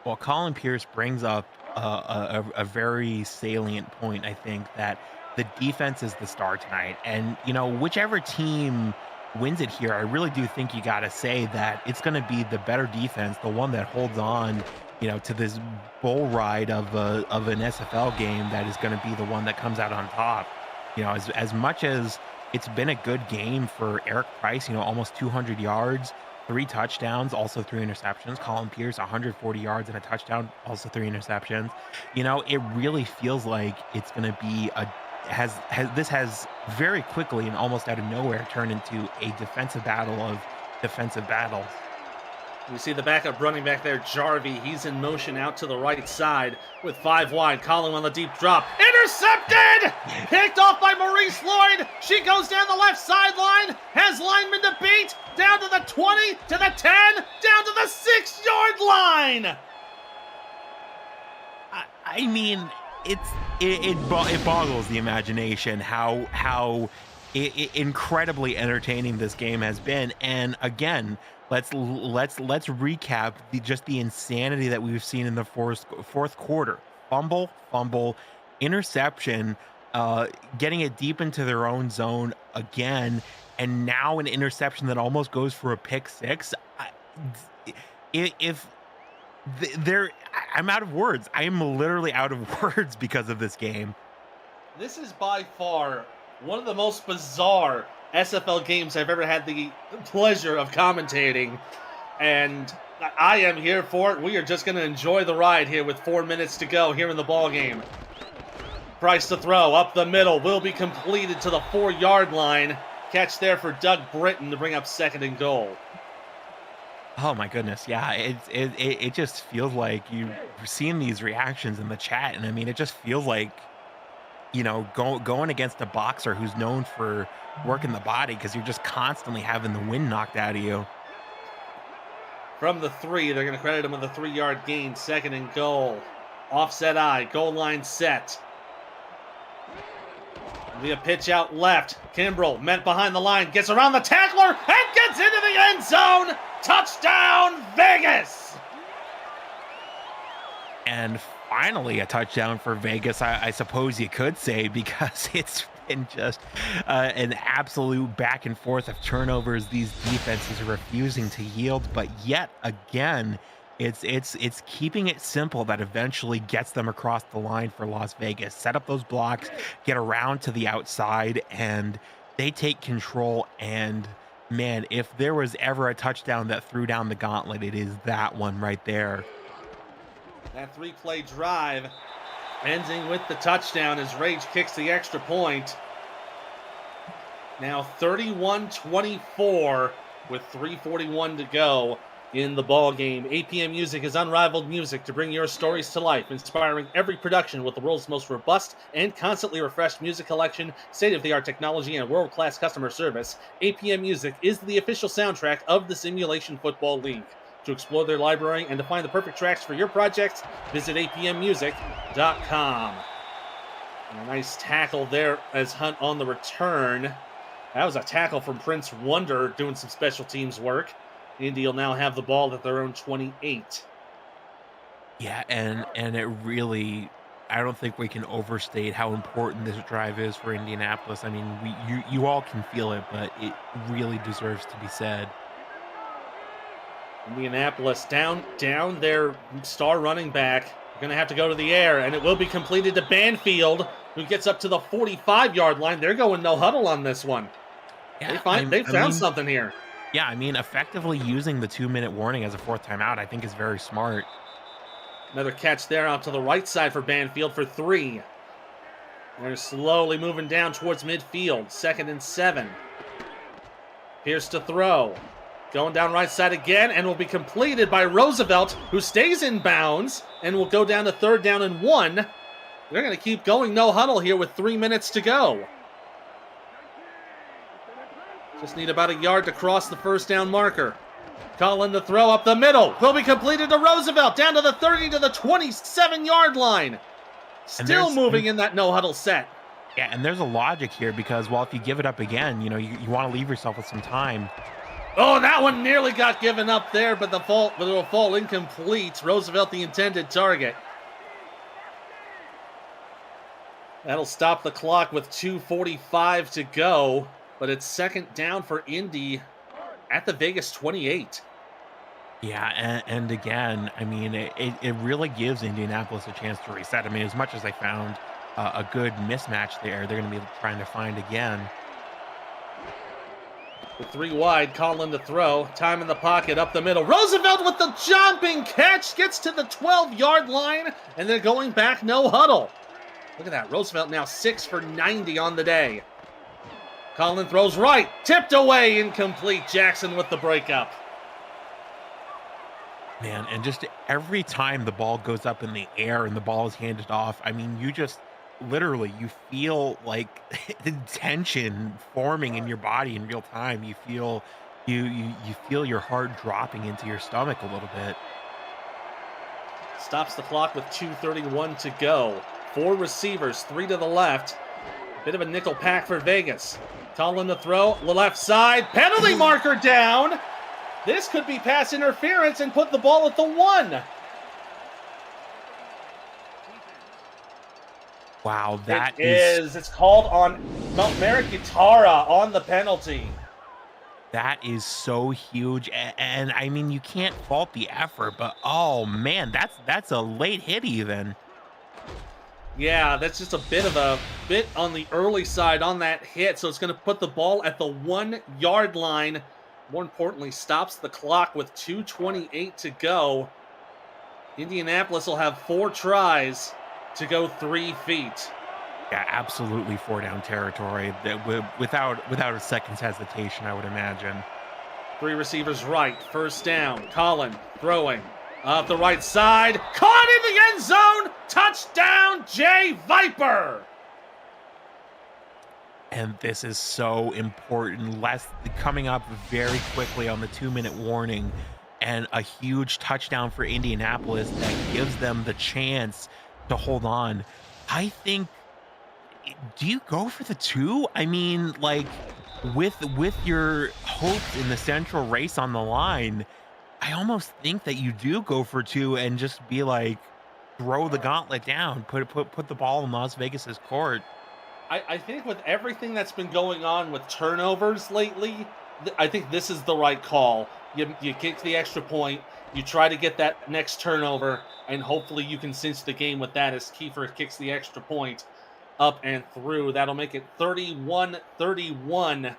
Well, Colin Pierce brings up a very salient point, I think, that the defense is the star tonight. And, you know, whichever team wins it here, I really do think you got to say that it's going to be the better defense, the one that holds on, you know, to this bull ride of an SFL game, that is going to be the one that comes out on top. You know, as much as it's been a good game for Eric Price, you know, almost 200 yards, 3 touchdowns, also 3 interceptions. Colin Pierce, 140 yards and a touchdown, also 3 interceptions. You know, it really feels like it's going to be this has very quickly and almost out of nowhere turned into a defensive battle of defensive battles. You see the backup running back there, Jarvie. He's in motion out to the right side with 5 wide. Colin on the deep drop. Intercepted! Picked off by Maurice Lloyd. She goes down the left sideline. Has linemen to beat. Down to the 20, to the 10, down to the 6-yard line. I mean, it boggles the imagination how incredibly entertaining this game has been. And again, let's recap the insanity that we've seen in the fourth quarter. Fumble, interception, getting it deep into their own zone again, and now an interception that almost goes for a pick 6. I'm out of words. I am literally out of words because of this game. This is by far one of the most bizarre SFL games I've ever had the pleasure of commentating, and I am here for it. We are just going to enjoy the ride here with 4 minutes to go here in the ball game. Price to throw up the middle will be completed to the 4-yard line. Catch there for Doug Britton to bring up 2nd and goal. Oh my goodness, yeah, it just feels like you're seeing these reactions in the chat, and I mean, it just feels like, you know, going against a boxer who's known for working the body, because you're just constantly having the wind knocked out of you. From the 3, they're going to credit him with a 3-yard gain, 2nd and goal. Offset eye, goal line set. Be a pitch out left. Kimbrell met behind the line, gets around the tackler, and gets into the end zone. Touchdown, Vegas! And finally a touchdown for Vegas, I suppose you could say, because it's been just an absolute back and forth of turnovers. These defenses are refusing to yield, but yet again, it's keeping it simple that eventually gets them across the line for Las Vegas. Set up those blocks, get around to the outside, and they take control. And man, if there was ever a touchdown that threw down the gauntlet, it is that one right there. That 3-play drive ending with the touchdown as Rage kicks the extra point. Now 31-24 with 3:41 to go in the ball game. APM Music is unrivaled music to bring your stories to life, inspiring every production with the world's most robust and constantly refreshed music collection, state-of-the-art technology, and world-class customer service. APM Music is the official soundtrack of the Simulation Football League. To explore their library and to find the perfect tracks for your projects, visit apmmusic.com. A nice tackle there as Hunt on the return. That was a tackle from Prince Wonder doing some special teams work. Indy will now have the ball at their own 28. Yeah, and it really, I don't think we can overstate how important this drive is for Indianapolis. I mean, you all can feel it, but it really deserves to be said. Indianapolis down their star running back. They're going to have to go to the air, and it will be completed to Banfield, who gets up to the 45-yard line. They're going no huddle on this one. Yeah, they found something here. Yeah, I mean, effectively using the 2-minute warning as a 4th timeout, I think is very smart. Another catch there out to the right side for Banfield for 3. They're slowly moving down towards midfield. 2nd and 7. Pierce to throw. Going down right side again, and will be completed by Roosevelt, who stays in bounds and will go down to 3rd down and 1. They're going to keep going no huddle here with 3 minutes to go. Just need about a yard to cross the 1st down marker. Collin to throw up the middle. Will be completed to Roosevelt, down to the 30 to the 27-yard line. Still moving in that no-huddle set. Yeah, and there's a logic here because, well, if you give it up again, you want to leave yourself with some time. Oh, that one nearly got given up there, but it'll fall incomplete. Roosevelt, the intended target. That'll stop the clock with 2:45 to go, but it's 2nd down for Indy at the Vegas 28. Yeah, and again, I mean, it really gives Indianapolis a chance to reset. I mean, as much as they found a good mismatch there, they're going to be trying to find again. With 3 wide, Collin to throw. Time in the pocket, up the middle. Roosevelt with the jumping catch, gets to the 12-yard line, and they're going back no huddle. Look at that, Roosevelt now 6 for 90 on the day. Collin throws right, tipped away, incomplete. Jackson with the breakup. Man, and just every time the ball goes up in the air and the ball is handed off, I mean, you just literally, you feel like the tension forming in your body in real time. You feel you feel your heart dropping into your stomach a little bit. Stops the clock with 2:31 to go. 4 receivers, 3 to the left. Bit of a nickel pack for Vegas. Collin to throw, the left side, penalty marker down. This could be pass interference and put the ball at the 1. Wow, that It's called on Merrick Gutara on the penalty. That is so huge, and I mean, you can't fault the effort, but oh man, that's a late hit even. Yeah, that's just a bit on the early side on that hit, so it's going to put the ball at the 1-yard line. More importantly, stops the clock with 2:28 to go. Indianapolis will have 4 tries to go 3 feet. Yeah, absolutely 4-down territory. Without a second's hesitation, I would imagine. 3 receivers right, 1st down. Collin throwing off the right side, caught in the end zone. Touchdown, Jay Viper. And this is so important. Coming up very quickly on the 2-minute warning, and a huge touchdown for Indianapolis that gives them the chance to hold on. I think, do you go for the 2? I mean, like, with your hopes in the central race on the line, I almost think that you do go for 2 and just be like, throw the gauntlet down, put the ball in Las Vegas's court. I think with everything that's been going on with turnovers lately, I think this is the right call. You kick the extra point, you try to get that next turnover, and hopefully you can cinch the game with that as Kiefer kicks the extra point up and through. That'll make it 31-31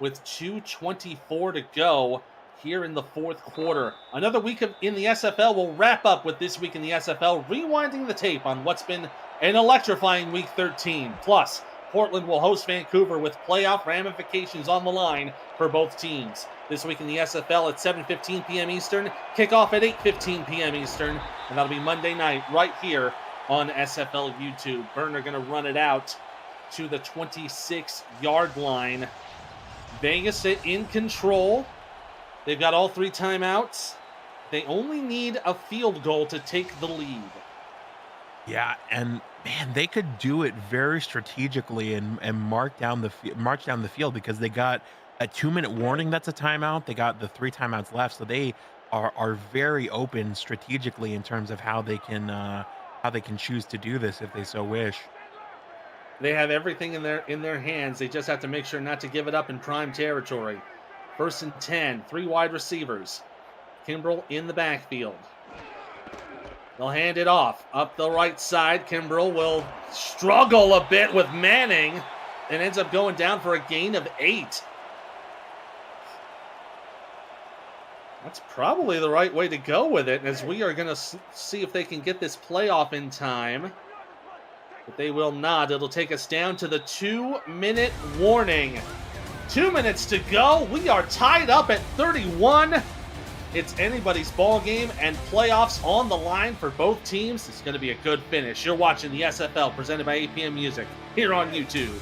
with 2:24 to go here in the 4th quarter. Another week in the SFL will wrap up with This Week in the SFL, rewinding the tape on what's been an electrifying Week 13. Plus, Portland will host Vancouver with playoff ramifications on the line for both teams. This Week in the SFL at 7:15 p.m. Eastern, kickoff at 8:15 p.m. Eastern, and that'll be Monday night right here on SFL YouTube. Burner going to run it out to the 26-yard line. Vegas in control. They've got all 3 timeouts. They only need a field goal to take the lead. Yeah, and man, they could do it very strategically and march down the field because they got a 2-minute warning. That's a timeout. They got the 3 timeouts left, so they are very open strategically in terms of how they can choose to do this if they so wish. They have everything in their hands. They just have to make sure not to give it up in prime territory. 1st and 10, 3 wide receivers. Kimbrell in the backfield. They'll hand it off. Up the right side, Kimbrell will struggle a bit with Manning and ends up going down for a gain of 8. That's probably the right way to go with it, as we are going to see if they can get this playoff in time. But they will not. It'll take us down to the 2-minute warning. 2 minutes to go. We are tied up at 31. It's anybody's ball game and playoffs on the line for both teams. It's going to be a good finish. You're watching the SFL presented by APM Music here on YouTube.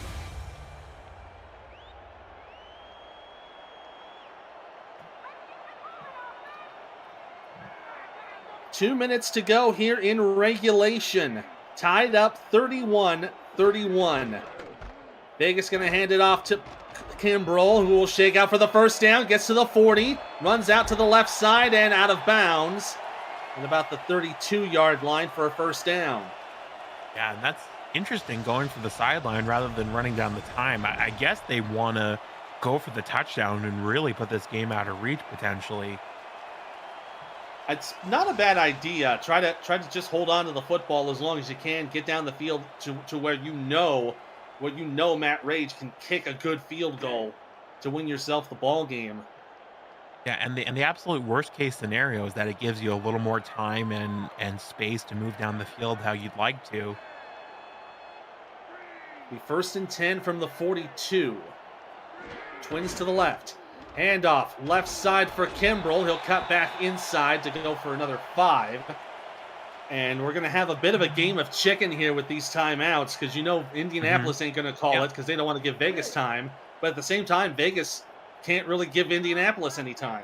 Two minutes to go here in regulation. Tied up 31-31. Vegas going to hand it off to Kimbrell, who will shake out for the first down, gets to the 40, runs out to the left side and out of bounds at about the 32-yard line for a first down. Yeah, and that's interesting, going for the sideline rather than running down the time. I guess they want to go for the touchdown and really put this game out of reach potentially. It's not a bad idea. Try to just hold on to the football as long as you can. Get down the field to where you know Matt Rage can kick a good field goal to win yourself the ball game. Yeah, and the absolute worst case scenario is that it gives you a little more time and space to move down the field how you'd like to. Be 1st and 10 from the 42. Twins to the left. Handoff, left side for Kimbrell. He'll cut back inside to go for another 5. And we're going to have a bit of a game of chicken here with these timeouts, because Indianapolis ain't going to call it because they don't want to give Vegas time. But at the same time, Vegas can't really give Indianapolis any time.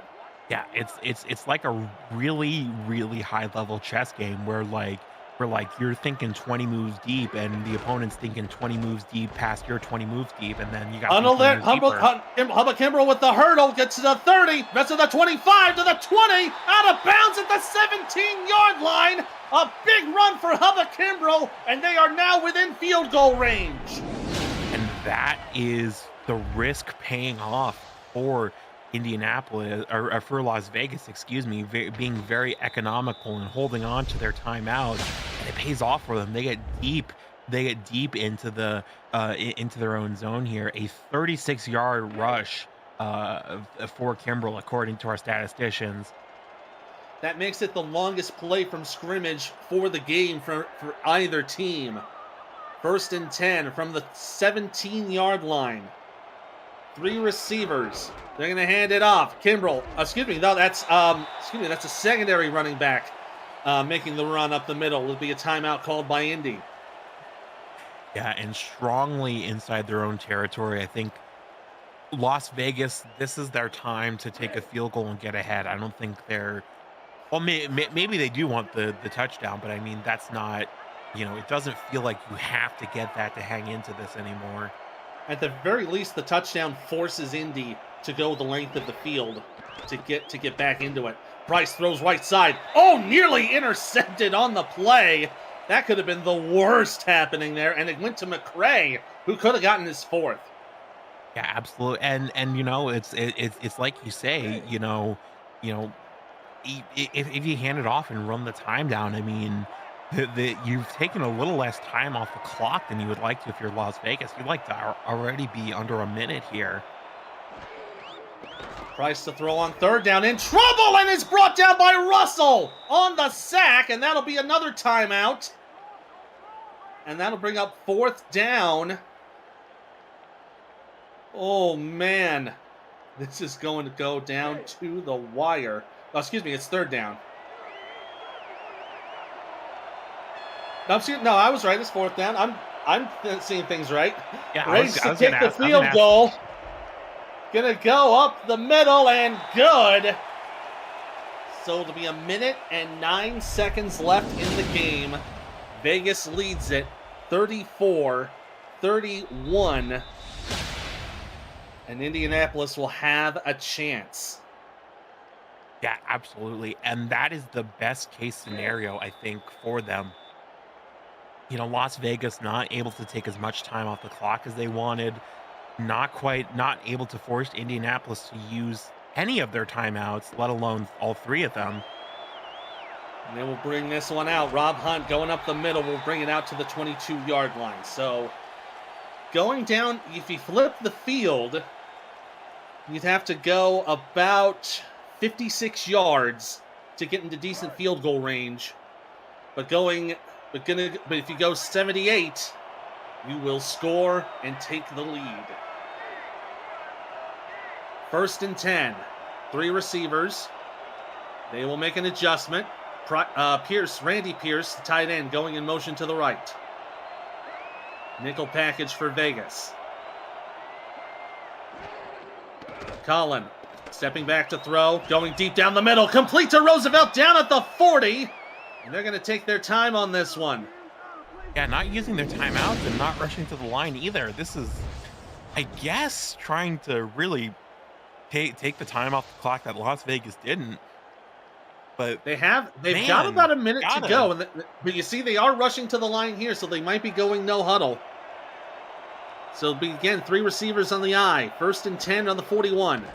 Yeah, it's like a really, really high level chess game where you're thinking 20 moves deep and the opponent's thinking 20 moves deep past your 20 moves deep, and then you got Hubba Kimbrell with the hurdle, gets to the 30, gets to the 25, to the 20, out of bounds at the 17-yard line. A big run for Hubba Kimbrell, and they are now within field goal range. And that is the risk paying off for Indianapolis, or for Las Vegas, being very economical and holding on to their timeout, and it pays off for them. They get deep into their own zone here. A 36-yard rush for Kimbrell, according to our statisticians. That makes it the longest play from scrimmage for the game for either team. 1st and 10 from the 17-yard line. 3 receivers. They're going to hand it off. Kimbrell. That's a secondary running back making the run up the middle. It'll be a timeout called by Indy. Yeah, and strongly inside their own territory. I think Las Vegas, this is their time to take a field goal and get ahead. I don't think they're... Well, maybe they do want the touchdown, but I mean, that's not... it doesn't feel like you have to get that to hang into this anymore. At the very least, the touchdown forces Indy to go the length of the field to get back into it. Price throws right side. Oh, nearly intercepted on the play. That could have been the worst happening there, and it went to McCray, who could have gotten his 4th. Yeah, absolutely. And it's like you say, if you hand it off and run the time down, I mean, you've taken a little less time off the clock than you would like to if you're Las Vegas. You'd like to already be under a minute here. Price to throw on 3rd down, in trouble, and is brought down by Russell on the sack, and that'll be another timeout. And that'll bring up 4th down. Oh, man. This is going to go down to the wire. Oh, it's 3rd down. No, I was right. It's 4th down. I'm seeing things right. Yeah, Ready to take the field goal. Gonna go up the middle and good. So it'll be 1 minute and 9 seconds left in the game. Vegas leads it 34-31. And Indianapolis will have a chance. Yeah, absolutely. And that is the best case scenario, I think, for them. Las Vegas not able to take as much time off the clock as they wanted. Not able to force Indianapolis to use any of their timeouts, let alone all 3 of them. And then we'll bring this one out. Rob Hunt going up the middle. We'll bring it out to the 22-yard line. So going down, if you flip the field, you'd have to go about 56 yards to get into decent field goal range. But if you go 78, you will score and take the lead. 1st and 10. 3 receivers. They will make an adjustment. Randy Pierce, the tight end, going in motion to the right. Nickel package for Vegas. Colin stepping back to throw, going deep down the middle, complete to Roosevelt down at the 40. And they're going to take their time on this one. Yeah, not using their timeouts and not rushing to the line either. This is, I guess, trying to really take the time off the clock that Las Vegas didn't. But they've got about a minute to go. But you see, they are rushing to the line here, so they might be going no huddle. So it'll be, again, 3 receivers on the eye. 1st and 10 on the 41.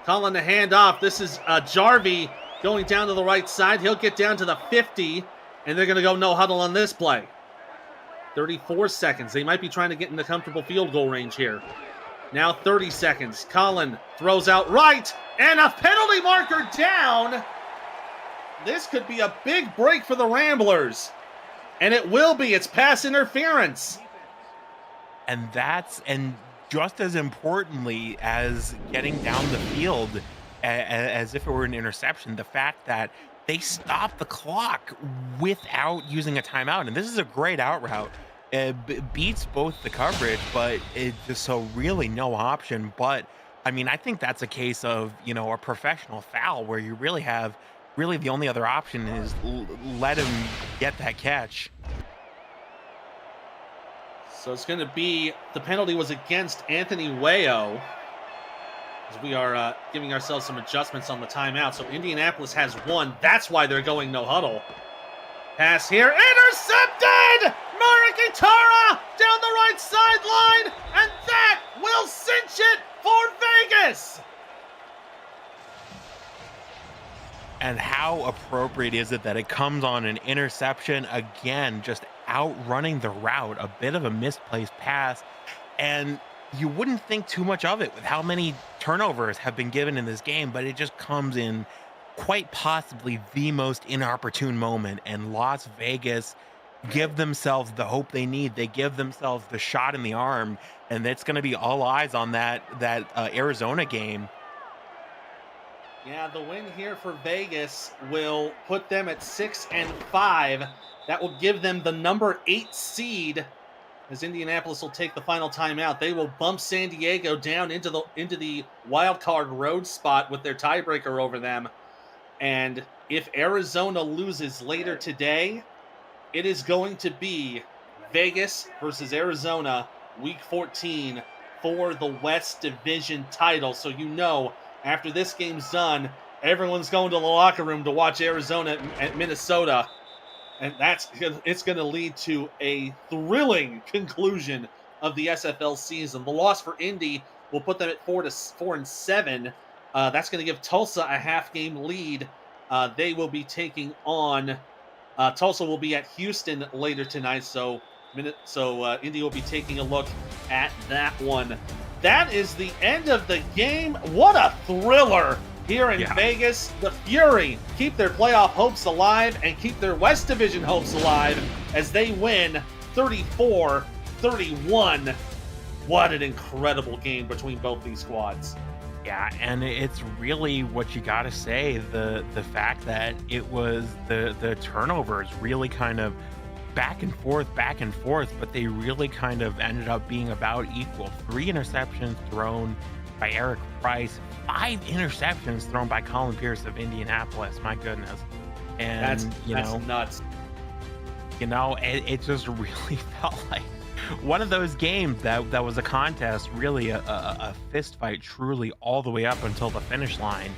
Colin the handoff. This is Jarvie going down to the right side. He'll get down to the 50, and they're going to go no huddle on this play. 34 seconds. They might be trying to get into comfortable field goal range here. Now 30 seconds. Colin throws out right, and a penalty marker down. This could be a big break for the Ramblers. And it will be. It's pass interference. And just as importantly as getting down the field as if it were an interception, the fact that they stopped the clock without using a timeout. And this is a great out route. It beats both the coverage, but it's just so really no option. But, I mean, I think that's a case of, a professional foul where you really the only other option is let him get that catch. So it's going to be, the penalty was against Anthony Wayo, as we are giving ourselves some adjustments on the timeout. So Indianapolis has 1. That's why they're going no huddle. Pass here, intercepted! Marikitara down the right sideline, and that will cinch it for Vegas! And how appropriate is it that it comes on an interception again, just outrunning the route, a bit of a misplaced pass. And you wouldn't think too much of it with how many turnovers have been given in this game, but it just comes in quite possibly the most inopportune moment. And Las Vegas give themselves the hope they need. They give themselves the shot in the arm, and it's going to be all eyes on that Arizona game. Yeah, the win here for Vegas will put them at 6-5. That will give them the number 8 seed, as Indianapolis will take the final timeout. They will bump San Diego down into the wild card road spot with their tiebreaker over them. And if Arizona loses later today, it is going to be Vegas versus Arizona, Week 14 for the West Division title. So after this game's done, everyone's going to the locker room to watch Arizona at Minnesota. And it's going to lead to a thrilling conclusion of the SFL season. The loss for Indy will put them at 4-7. That's going to give Tulsa a half-game lead. They will be taking on Tulsa will be at Houston later tonight. So Indy will be taking a look at that one. That is the end of the game. What a thriller here in Vegas. The Fury keep their playoff hopes alive and keep their West Division hopes alive as they win 34-31. What an incredible game between both these squads. Yeah, and it's really what you got to say, the fact that it was the turnovers really kind of back and forth, but they really kind of ended up being about equal. 3 interceptions thrown by Eric Price, 5 interceptions thrown by Colin Pierce of Indianapolis. My goodness. And that's nuts. It just really felt like one of those games that was a contest, really a fist fight, truly all the way up until the finish line.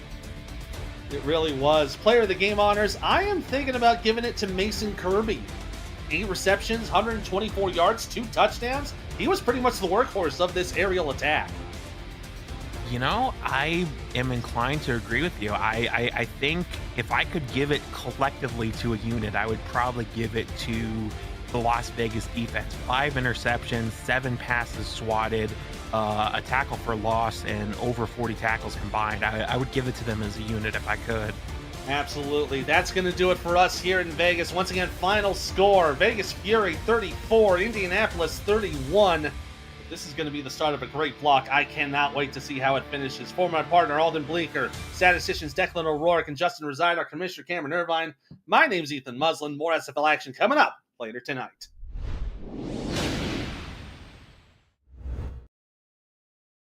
It really was. Player of the game honors, I am thinking about giving it to Mason Kirby. 8 receptions, 124 yards, 2 touchdowns. He was pretty much the workhorse of this aerial attack. I am inclined to agree with you. I think if I could give it collectively to a unit, I would probably give it to the Las Vegas defense. 5 interceptions, 7 passes swatted, a tackle for loss, and over 40 tackles combined. I would give it to them as a unit if I could. Absolutely. That's going to do it for us here in Vegas. Once again, final score, Vegas Fury 34, Indianapolis 31. This is going to be the start of a great block. I cannot wait to see how it finishes. For my partner, Alden Bleeker, statisticians Declan O'Rourke, and Justin Reside, our commissioner, Cameron Irvine, my name's Ethan Muslin. More SFL action coming up later tonight.